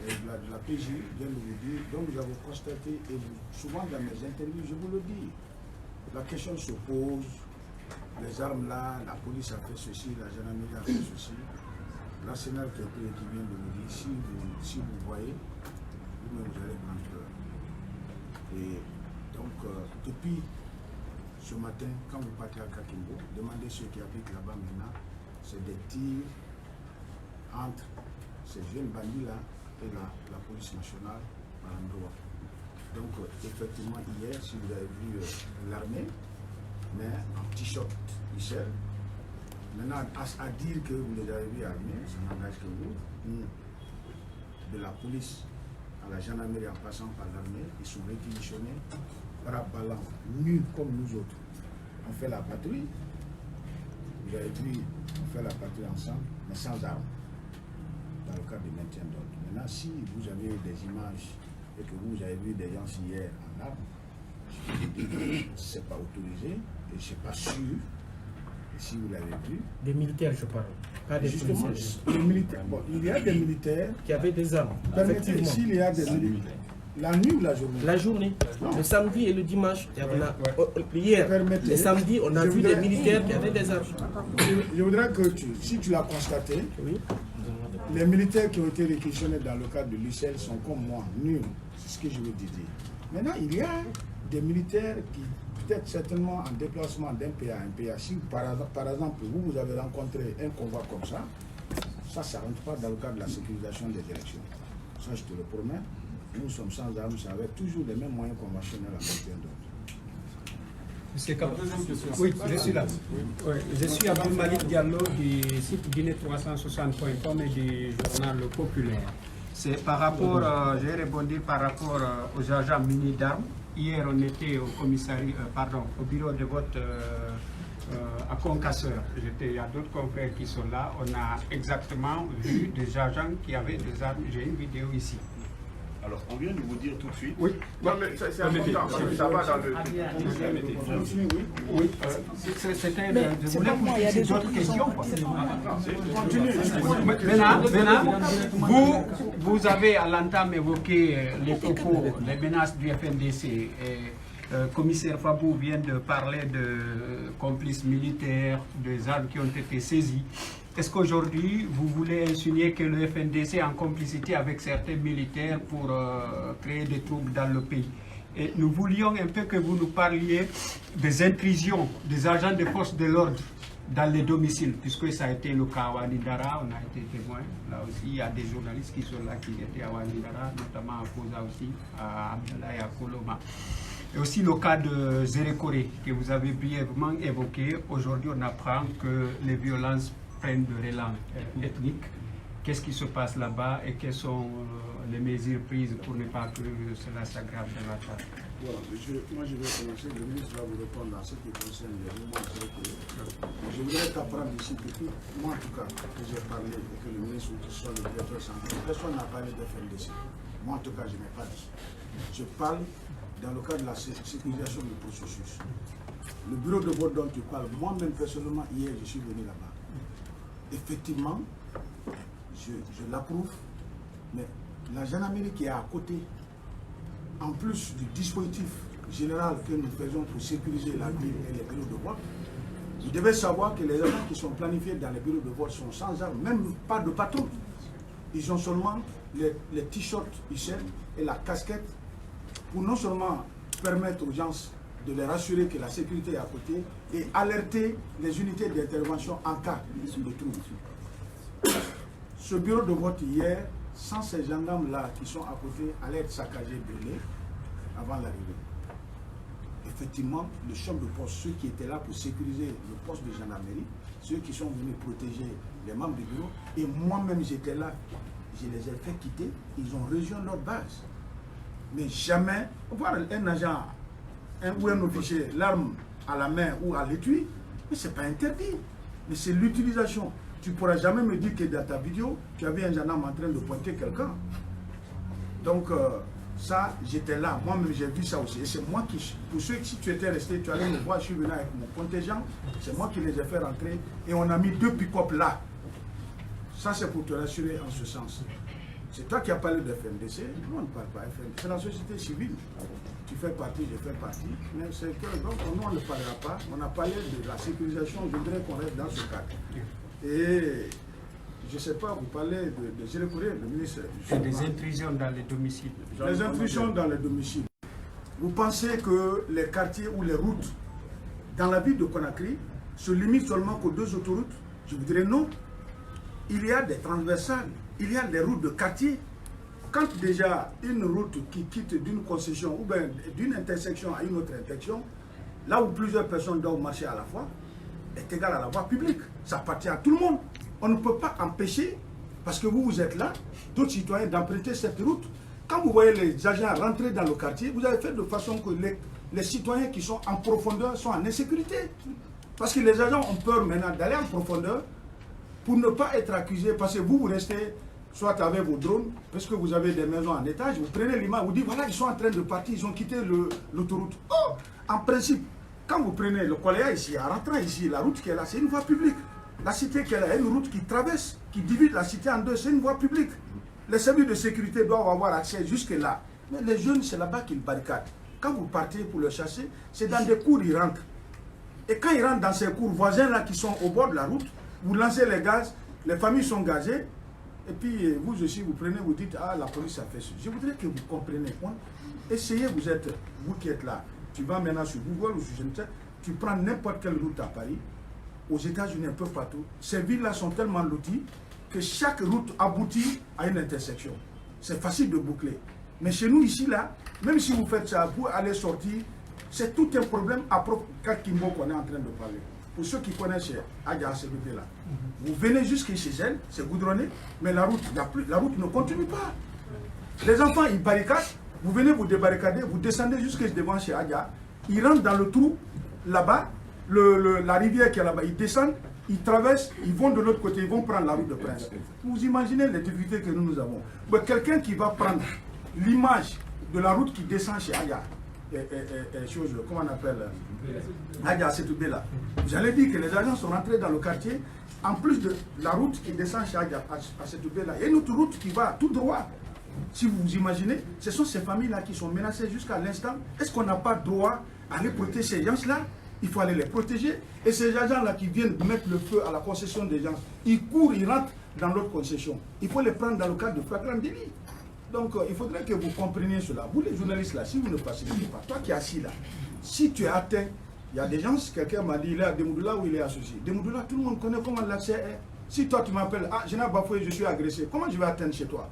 et de la PJ vient de vous dire, dont nous avons constaté, et souvent dans mes interviews, je vous le dis, la question se pose, les armes là, la police a fait ceci, la gendarmerie a fait ceci, l'arsenal qui vient de vous dire, si vous voyez, vous-même vous allez prendre peur. Et donc, depuis ce matin, quand vous partez à Kakimbo, demandez ceux qui habitent là-bas maintenant, c'est des tirs entre ces jeunes bandits-là et la police nationale par endroit. Donc, effectivement, hier, si vous avez vu l'armée, mais en t-shirt Michel, maintenant, à dire que vous les avez vus armés, ça n'engage que vous, de la police à la gendarmerie en passant par l'armée, ils sont réquisitionnés, bras nus comme nous autres. On fait la patrouille, vous avez vu, on fait la patrouille ensemble, mais sans armes, dans le cadre du maintien d'ordre. Maintenant, si vous avez des images et que vous avez vu des gens hier en armes, ce n'est pas autorisé et je ne suis pas sûr. Et si vous l'avez vu. Des militaires, je parle. Pas des justement, policiers. Les militaires. Bon, il y a des militaires Qui avaient des armes. Effectivement. S'il y a des militaires. La nuit ou la journée? La journée. Le samedi et le dimanche. Hier, le samedi, on a vu des militaires qui avaient des armes. Je voudrais que si tu l'as constaté, oui. Les militaires qui ont été réquisitionnés dans le cadre de l'UCL sont comme moi, nuls. C'est ce que je veux dire. Maintenant, il y a des militaires qui, peut-être certainement en déplacement d'un pays à un pays, si par exemple, vous avez rencontré un convoi comme ça ne rentre pas dans le cadre de la sécurisation des élections. Ça, je te le promets. Nous sommes sans armes, c'est avec toujours les mêmes moyens conventionnels à maintien d'ordre. Monsieur Kaba. Oui, je suis là. Oui, je suis Abdul Malik Diallo du site Guinée360.com et du journal Populaire. C'est par rapport, j'ai répondu par rapport aux agents munis d'armes. Hier, on était au commissariat, au bureau de vote à Concasseur. Il y a d'autres confrères qui sont là. On a exactement vu des agents qui avaient des armes. J'ai une vidéo ici. Alors, on vient de vous dire tout de suite. Oui. Non, mais c'est important, parce que ça va dans le... Oui, c'était... Je voulais poser d'autres questions. Maintenant, vous avez à l'entame évoqué les propos, les menaces du FNDC. Commissaire Fabou vient de parler de complices militaires, des armes qui ont été saisies. Est-ce qu'aujourd'hui, vous voulez insinuer que le FNDC est en complicité avec certains militaires pour créer des troubles dans le pays? Et nous voulions un peu que vous nous parliez des intrusions des agents de force de l'ordre dans les domiciles, puisque ça a été le cas à Wanidara, on a été témoin. Là aussi, il y a des journalistes qui sont là, qui étaient à Wanidara, notamment à Koza aussi, à Abdallah et à Koloma. Et aussi le cas de Zérékoré, que vous avez brièvement évoqué. Aujourd'hui, on apprend que les violences prennent de l'élan ethnique. Qu'est-ce qui se passe là-bas et quelles sont les mesures prises pour ne pas que cela s'aggrave davantage? Voilà, moi je vais commencer, le ministre va vous répondre à ce qui concerne les mouvements Zérékoré. Je voudrais t'apprendre ici que moi en tout cas, que j'ai parlé et que le ministre ou que ce soit le directeur central, personne n'a parlé de FNDC. Moi en tout cas, je n'ai pas dit. Je parle dans le cadre de la sécurisation du processus. Le bureau de vote dont tu parles, moi-même personnellement, hier je suis venu là-bas. Effectivement, je l'approuve, mais la gendarmerie qui est à côté, en plus du dispositif général que nous faisons pour sécuriser la ville et les bureaux de vote, vous devez savoir que les agents qui sont planifiés dans les bureaux de vote sont sans armes, même pas de patrouille. Ils ont seulement les t-shirts Michel et la casquette pour non seulement permettre aux gens de les rassurer que la sécurité est à côté et alerter les unités d'intervention en cas de trouble. Ce bureau de vote hier, sans ces gendarmes-là qui sont à côté, allait être saccagé, brûlé avant l'arrivée. Effectivement, le chef de poste, ceux qui étaient là pour sécuriser le poste de gendarmerie, ceux qui sont venus protéger les membres du bureau, et moi-même j'étais là, je les ai fait quitter, ils ont rejoint leur base. Mais jamais, voir un agent ou un officier, l'arme à la main ou à l'étui, Mais ce n'est pas interdit. Mais c'est l'utilisation. Tu ne pourras jamais me dire que dans ta vidéo, tu as vu un gendarme en train de pointer quelqu'un. Donc, ça, j'étais là. Moi-même, j'ai vu ça aussi. Et c'est moi qui, pour ceux qui, si tu étais resté, tu allais me voir, je suis venu avec mon contingent. C'est moi qui les ai fait rentrer. Et on a mis 2 pick-up là. Ça, c'est pour te rassurer en ce sens. C'est toi qui as parlé de FNDC. Nous, on ne parle pas de FNDC. C'est la société civile. Tu fais partie, je fais partie. Mais c'est que, donc, nous, on ne parlera pas. On a parlé de la sécurisation. Je voudrais qu'on reste dans ce cadre. Et je ne sais pas, vous parlez de Gilles Kouré, le ministre. Et des intrusions dans les domiciles. Les intrusions dans les domiciles. Vous pensez que les quartiers ou les routes dans la ville de Conakry se limitent seulement qu'aux 2 autoroutes? Je vous dirais non. Il y a des transversales, il y a des routes de quartier. Quand déjà une route qui quitte d'une concession ou bien d'une intersection à une autre intersection, là où plusieurs personnes doivent marcher à la fois, est égale à la voie publique. Ça appartient à tout le monde. On ne peut pas empêcher, parce que vous êtes là, d'autres citoyens d'emprunter cette route. Quand vous voyez les agents rentrer dans le quartier, vous avez fait de façon que les citoyens qui sont en profondeur sont en insécurité. Parce que les agents ont peur maintenant d'aller en profondeur pour ne pas être accusés, parce que vous restez soit avec vos drones, parce que vous avez des maisons en étage, vous prenez l'image, vous dites voilà, ils sont en train de partir, ils ont quitté l'autoroute. Oh, en principe, quand vous prenez le Koléa ici, en rentrant ici, la route qui est là, c'est une voie publique. La cité qui est là, une route qui traverse, qui divise la cité en 2, c'est une voie publique. Les services de sécurité doivent avoir accès jusque là. Mais les jeunes, c'est là-bas qu'ils barricadent. Quand vous partez pour le chasser, c'est dans des cours, ils rentrent. Et quand ils rentrent dans ces cours voisins là qui sont au bord de la route, vous lancez les gaz, les familles sont gazées, et puis vous aussi, vous prenez, vous dites, ah, la police a fait ça. Je voudrais que vous compreniez. Essayez, vous qui êtes là, tu vas maintenant sur Google ou sur Internet, tu prends n'importe quelle route à Paris, aux États-Unis, un peu partout. Ces villes-là sont tellement loties que chaque route aboutit à une intersection. C'est facile de boucler. Mais chez nous, ici, là, même si vous faites ça, vous allez sortir, c'est tout un problème à propos de Kimbo qu'on est en train de parler. Pour ceux qui connaissent Adja là, vous venez jusqu'à chez elle, c'est goudronné, mais la route ne continue pas. Les enfants, ils barricadent, vous venez vous débarricader, vous descendez jusqu'à devant chez Adja, ils rentrent dans le trou, là-bas, la rivière qui est là-bas, ils descendent, ils traversent, ils vont de l'autre côté, ils vont prendre la route de Prince. Vous imaginez les difficultés que nous avons. Quelqu'un qui va prendre l'image de la route qui descend chez Adja, comment on appelle Adja Setoubé là. J'allais dire que les agents sont rentrés dans le quartier, en plus de la route qui descend chez Adja Setoubé là. Il y a une autre route qui va tout droit. Si vous vous imaginez, ce sont ces familles-là qui sont menacées jusqu'à l'instant. Est-ce qu'on n'a pas droit à aller protéger ces gens-là? Il faut aller les protéger. Et ces agents-là qui viennent mettre le feu à la concession des gens, ils courent, ils rentrent dans l'autre concession. Il faut les prendre dans le cadre de flagrant délit. Donc, il faudrait que vous compreniez cela. Vous, les journalistes, là, si vous ne facilitez pas, toi qui es assis là, si tu es atteint, il y a des gens, quelqu'un m'a dit, il est à Demoudoula ou il est associé. Demoudoula, tout le monde connaît comment l'accès est. Si toi, tu m'appelles, ah, je n'ai pas bafoué, je suis agressé, comment je vais atteindre chez toi?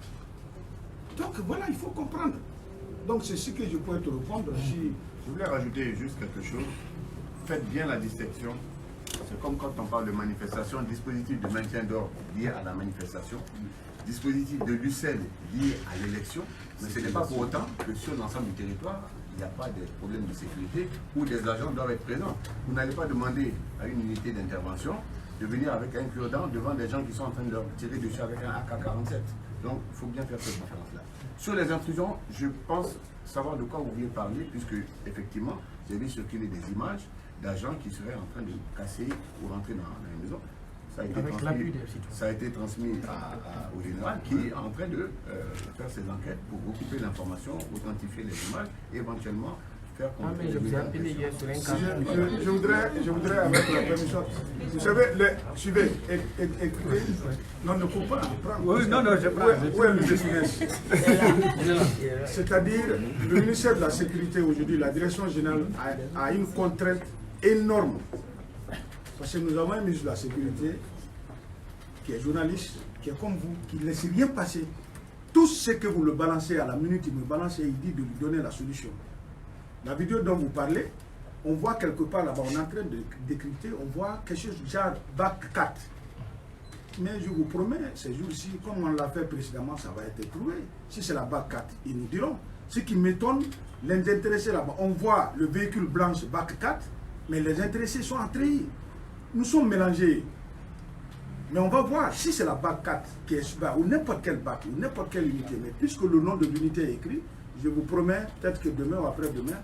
Donc, voilà, il faut comprendre. Donc, c'est ce que je pourrais te répondre. Si... Je voulais rajouter juste quelque chose. Faites bien la distinction. C'est comme quand on parle de manifestation, dispositif de maintien d'ordre lié à la manifestation, dispositif de l'UCEL lié à l'élection, mais ce n'est pas pour autant que sur l'ensemble du territoire, il n'y a pas de problème de sécurité où des agents doivent être présents. Vous n'allez pas demander à une unité d'intervention de venir avec un cure-dent devant des gens qui sont en train de leur tirer dessus avec un AK-47. Donc, il faut bien faire cette différence-là. Sur les intrusions, je pense savoir de quoi vous voulez parler, puisque, effectivement, j'ai vu circuler des images d'agents qui seraient en train de casser ou rentrer dans la maison. Ça a été transmis au général qui est en train de faire ses enquêtes pour recouper l'information, authentifier les images et éventuellement faire je vous ai appelé hier sur un cas. Je voudrais, avec la permission, vous savez, suivez, écoutez, non, ne faut pas prendre. Oui, non, je prends. Où est le business? C'est-à-dire, le ministère de la Sécurité aujourd'hui, la direction générale a une contrainte énorme. Parce que nous avons un ministre de la Sécurité qui est journaliste, qui est comme vous, qui ne laisse rien passer. Tout ce que vous le balancez à la minute, il me balance et il dit de lui donner la solution. La vidéo dont vous parlez, on voit quelque part là-bas, on est en train de décrypter, on voit quelque chose genre bac 4. Mais je vous promets, ces jours-ci, comme on l'a fait précédemment, ça va être trouvé. Si c'est la bac 4, ils nous diront. Ce qui m'étonne, les intéressés là-bas, on voit le véhicule blanc bac 4, mais les intéressés sont entrés. nous sommes mélangés. Mais on va voir si c'est la BAC 4 qui est super, ou n'importe quelle BAC, ou n'importe quelle unité. Mais puisque le nom de l'unité est écrit, je vous promets, peut-être que demain ou après-demain,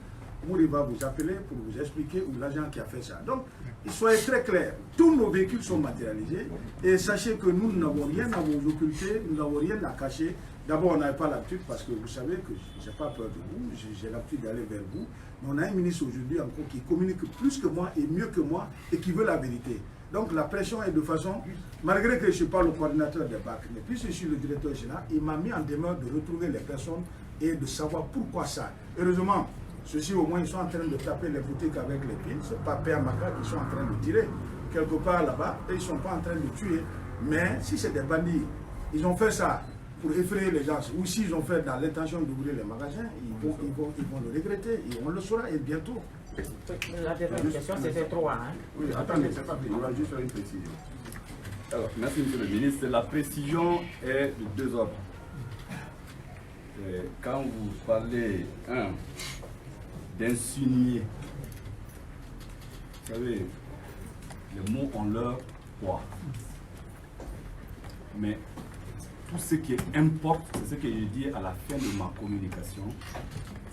Mouri va vous appeler pour vous expliquer où l'agent qui a fait ça. Donc, soyez très clairs, tous nos véhicules sont matérialisés et sachez que nous n'avons rien à vous occulter, nous n'avons rien à cacher. D'abord, on n'avait pas l'habitude parce que vous savez que je n'ai pas peur de vous, j'ai l'habitude d'aller vers vous. Mais on a un ministre aujourd'hui encore qui communique plus que moi et mieux que moi et qui veut la vérité. Donc la pression est de façon, malgré que je ne suis pas le coordinateur des BAC, mais puisque je suis le directeur général, il m'a mis en demeure de retrouver les personnes et de savoir pourquoi ça. Heureusement, ceux-ci au moins ils sont en train de taper les boutiques avec les pieds, ce n'est pas Père Maca qui sont en train de tirer quelque part là-bas et ils ne sont pas en train de tuer. Mais si c'est des bandits, ils ont fait ça pour effrayer les gens, ou s'ils ont fait dans l'intention d'ouvrir les magasins, ils vont le regretter et on le saura et bientôt. La dernière question, c'était 3. Hein? Oui, attendez, c'est pas fini, on va juste faire une précision. Alors, merci Monsieur le Ministre. La précision est de 2 ordres. Quand vous parlez, d'insinuer, vous savez, les mots ont leur poids. Mais tout ce qui importe, c'est ce que je dis à la fin de ma communication,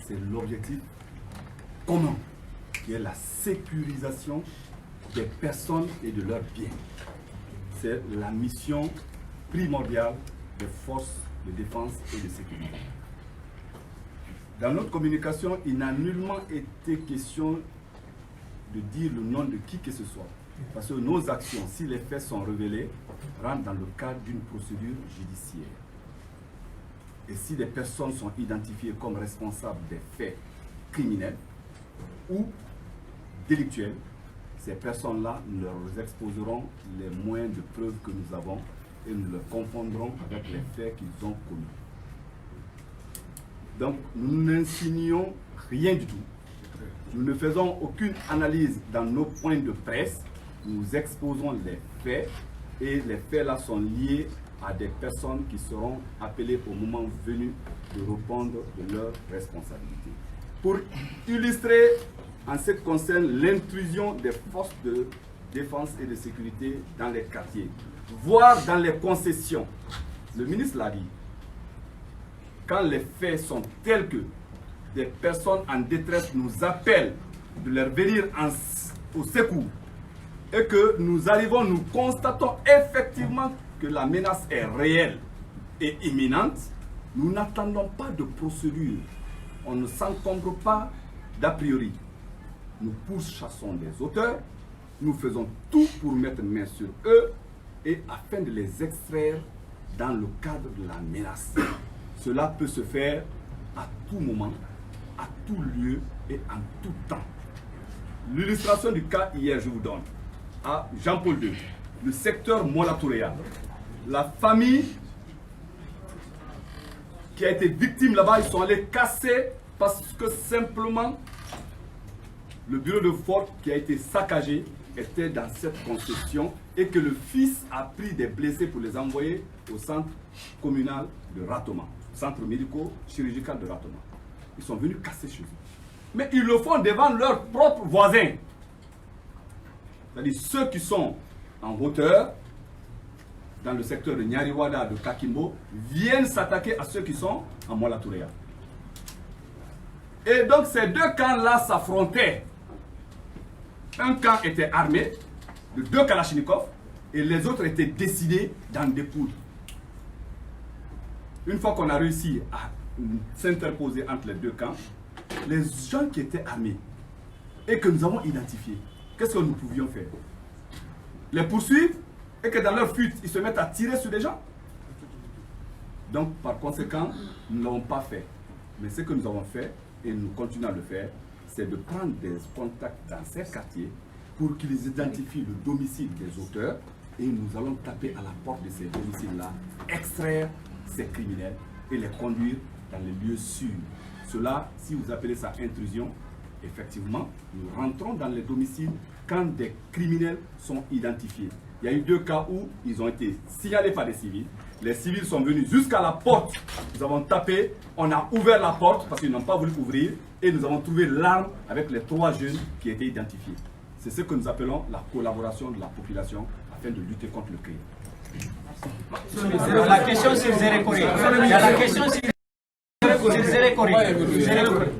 c'est l'objectif commun, qui est la sécurisation des personnes et de leurs biens. C'est la mission primordiale des forces de défense et de sécurité. Dans notre communication, il n'a nullement été question de dire le nom de qui que ce soit. Parce que nos actions, si les faits sont révélés, rentrent dans le cadre d'une procédure judiciaire. Et si des personnes sont identifiées comme responsables des faits criminels ou délictuels, ces personnes-là, nous leur exposerons les moyens de preuve que nous avons et nous les confondrons avec les faits qu'ils ont commis. Donc, nous n'insinuons rien du tout. Nous ne faisons aucune analyse dans nos points de presse. Nous exposons les faits et les faits-là sont liés à des personnes qui seront appelées au moment venu de répondre de leurs responsabilités. Pour illustrer en ce qui concerne l'intrusion des forces de défense et de sécurité dans les quartiers, voire dans les concessions, le ministre l'a dit, quand les faits sont tels que des personnes en détresse nous appellent de leur venir au secours et que nous arrivons, nous constatons effectivement que la menace est réelle et imminente, nous n'attendons pas de procédure. On ne s'encombre pas d'a priori. Nous pourchassons des auteurs, nous faisons tout pour mettre main sur eux et afin de les extraire dans le cadre de la menace. Cela peut se faire à tout moment, à tout lieu et en tout temps. L'illustration du cas hier, je vous donne, à Jean-Paul II, le secteur Molatouréa. La famille qui a été victime là-bas, ils sont allés casser parce que simplement le bureau de vote qui a été saccagé était dans cette concession et que le fils a pris des blessés pour les envoyer au centre communal de Ratoma, centre médico-chirurgical de Ratoma. Ils sont venus casser chez eux. Mais ils le font devant leurs propres voisins. C'est-à-dire ceux qui sont en hauteur, dans le secteur de Nyariwada, de Kakimbo, viennent s'attaquer à ceux qui sont en Molatouréa. Et donc ces deux camps-là s'affrontaient. Un camp était armé de 2 Kalachnikov et les autres étaient décidés d'en découdre. Une fois qu'on a réussi à s'interposer entre les deux camps, les gens qui étaient armés et que nous avons identifiés, qu'est-ce que nous pouvions faire? Les poursuivre et que dans leur fuite, ils se mettent à tirer sur des gens? Donc, par conséquent, nous ne l'avons pas fait. Mais ce que nous avons fait, et nous continuons à le faire, c'est de prendre des contacts dans ces quartiers pour qu'ils identifient le domicile des auteurs et nous allons taper à la porte de ces domiciles-là, extraire ces criminels et les conduire dans les lieux sûrs. Cela, si vous appelez ça intrusion, effectivement, nous rentrons dans les domiciles quand des criminels sont identifiés. Il y a eu 2 cas où ils ont été signalés par des civils. Les civils sont venus jusqu'à la porte. Nous avons tapé, on a ouvert la porte parce qu'ils n'ont pas voulu ouvrir et nous avons trouvé l'arme avec les 3 jeunes qui étaient identifiés. C'est ce que nous appelons la collaboration de la population afin de lutter contre le crime. La question sur Zérékoré. Il y a la question sur Zérékoré.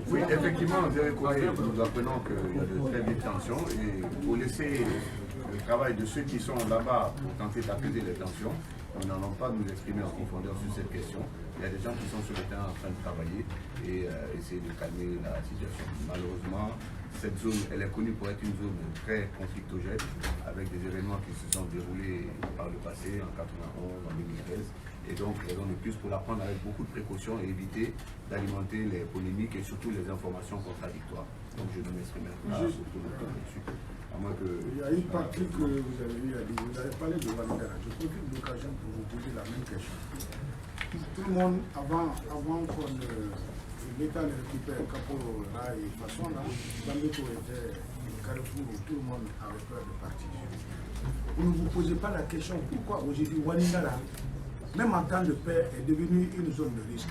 Oui, effectivement, Zérékoré, nous apprenons qu'il y a de très vives tensions et pour laisser le travail de ceux qui sont là-bas pour tenter d'apaiser les tensions, nous n'allons pas nous exprimer en profondeur sur cette question. Il y a des gens qui sont sur le terrain en train de travailler et essayer de calmer la situation. Malheureusement, cette zone, elle est connue pour être une zone très conflictogène, avec des événements qui se sont déroulés par le passé, en 91, en 2013. Et donc, raison de plus pour la prendre avec beaucoup de précautions et éviter d'alimenter les polémiques et surtout les informations contradictoires. Donc, je ne m'exprimerai pas surtout là-dessus. À moins que... Il y a une partie que vous avez eu à dire. Vous avez parlé de Wanidara. Je profite de l'occasion pour vous poser la même question. Tout le monde, avant qu'on l'État ne récupère Capo là et façon là, Bambeto était le carrefour où tout le monde avait peur de partir. Vous ne vous posez pas la question pourquoi aujourd'hui Wanidara, même en temps de paix, est devenue une zone de risque.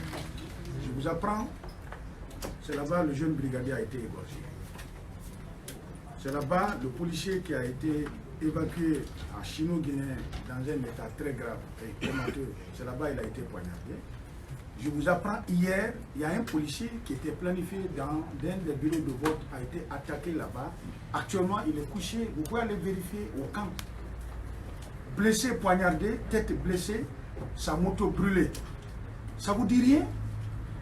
Je vous apprends, c'est là-bas le jeune brigadier a été égorgé. C'est là-bas le policier qui a été évacué en Chino-Guinéen dans un état très grave et émonteux. C'est là-bas qu'il a été poignardé. Je vous apprends, hier, il y a un policier qui était planifié dans un des bureaux de vote, a été attaqué là-bas. Actuellement, il est couché, vous pouvez aller vérifier au camp. Blessé, poignardé, tête blessée, sa moto brûlée. Ça vous dit rien?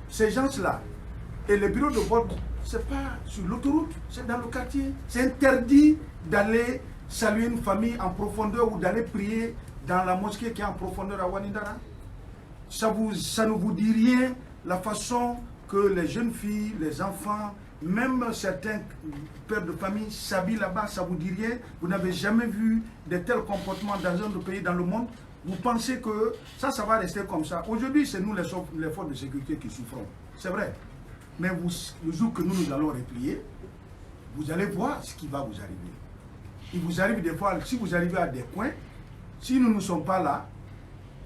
Ces gens-là, et les bureaux de vote, c'est pas sur l'autoroute, c'est dans le quartier. C'est interdit d'aller saluer une famille en profondeur ou d'aller prier dans la mosquée qui est en profondeur à Wanidara. Ça ne vous dit rien, la façon que les jeunes filles, les enfants, même certains pères de famille s'habillent là-bas, ça vous dit rien. Vous n'avez jamais vu de tels comportements dans un autre pays dans le monde. Vous pensez que ça va rester comme ça. Aujourd'hui, c'est nous les forces de sécurité qui souffrons. C'est vrai. Mais le jour que nous allons replier, vous allez voir ce qui va vous arriver. Il vous arrive des fois, si vous arrivez à des coins, si nous ne sommes pas là,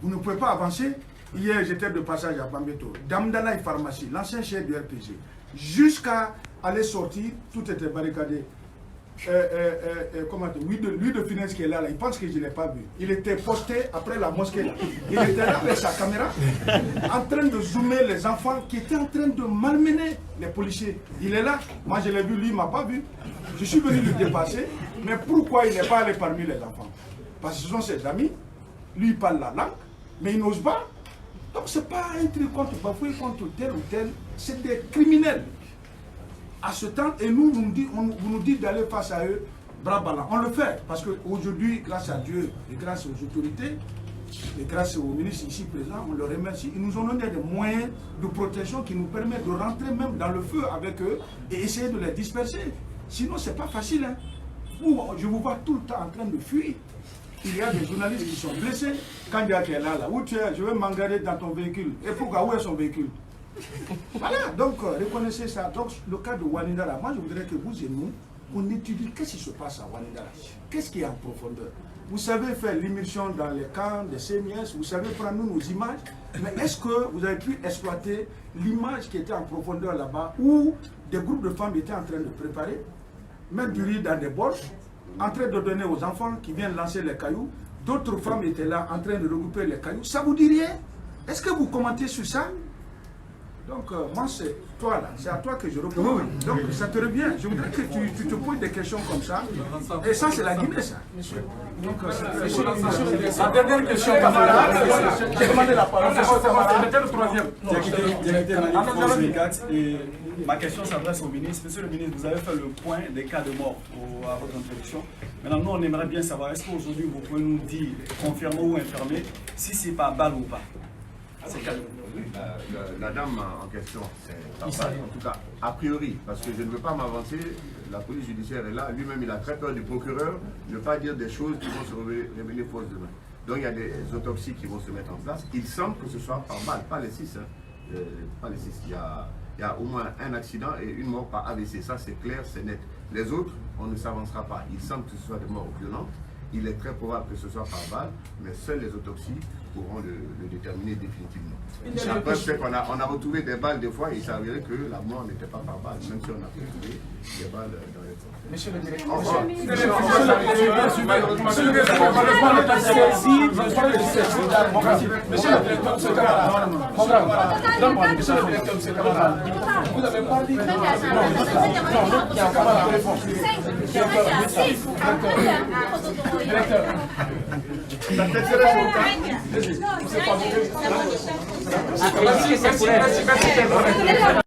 vous ne pouvez pas avancer. Hier, j'étais de passage à Bambeto, Damdala pharmacie, l'ancien chef du RPG. Jusqu'à aller sortir, tout était barricadé. Lui de finesse qui est là, il pense que je ne l'ai pas vu. Il était posté après la mosquée là. Il était là avec sa caméra, en train de zoomer les enfants qui étaient en train de malmener les policiers. Il est là, moi je l'ai vu, lui il ne m'a pas vu. Je suis venu le dépasser, mais pourquoi il n'est pas allé parmi les enfants? Parce que ce sont ses amis, lui il parle la langue, mais il n'ose pas. Donc ce n'est pas un truc contre Bafoué, contre tel ou tel, c'est des criminels. À ce temps, et nous, vous nous dites d'aller face à eux, bras ballants. On le fait, parce qu'aujourd'hui, grâce à Dieu, et grâce aux autorités, et grâce aux ministres ici présents, on leur remercie. Ils nous ont donné des moyens de protection qui nous permettent de rentrer même dans le feu avec eux et essayer de les disperser. Sinon, ce n'est pas facile. Hein. Je vous vois tout le temps en train de fuir. Il y a des journalistes qui sont blessés. Quand il y a qui est là, où tu es, je vais m'engager dans ton véhicule. Et pourquoi, où est son véhicule? Voilà, donc reconnaissez ça. Donc le cas de Wanidara, moi je voudrais que vous et nous, on étudie qu'est-ce qui se passe à Wanidara. Qu'est-ce qui est en profondeur? Vous savez faire l'immersion dans les camps des CMS, vous savez prendre nos images, mais est-ce que vous avez pu exploiter l'image qui était en profondeur là-bas, où des groupes de femmes étaient en train de préparer, mettre du riz dans des bols, en train de donner aux enfants qui viennent lancer les cailloux, d'autres femmes étaient là en train de regrouper les cailloux. Ça vous dit rien? Est-ce que vous commentez sur ça? Donc, moi, c'est toi là, c'est à toi que je réponds. Donc, ça te revient. Je voudrais que tu te poses des questions comme ça. Et ça, c'est la Guinée, ça. Donc, la dernière question, j'ai demandé la parole. C'était le troisième. Et ma question s'adresse au ministre. Monsieur le ministre, vous avez fait le point des cas de mort à votre introduction. Maintenant, nous, on aimerait bien savoir, est-ce qu'aujourd'hui, vous pouvez nous dire, confirmer ou infirmer, si c'est par balle ou pas? La dame en question, c'est pas mal, en tout cas, a priori, parce que je ne veux pas m'avancer, la police judiciaire est là, lui-même il a très peur du procureur, ne pas dire des choses qui vont se révéler fausses demain. Donc il y a des autopsies qui vont se mettre en place. Il semble que ce soit par balle, pas les 6. Hein. Pas les 6. Il y a au moins un accident et une mort par AVC. Ça c'est clair, c'est net. Les autres, on ne s'avancera pas. Il semble que ce soit des morts violentes. il est très probable que ce soit par balle, mais seules les autopsies pourront le déterminer définitivement. La preuve, c'est qu'on a retrouvé des balles des fois, et il s'avérait que la mort n'était pas par balle, même si on a retrouvé des balles dans les corps. Monsieur le directeur, vous n'avez pas dit Ah,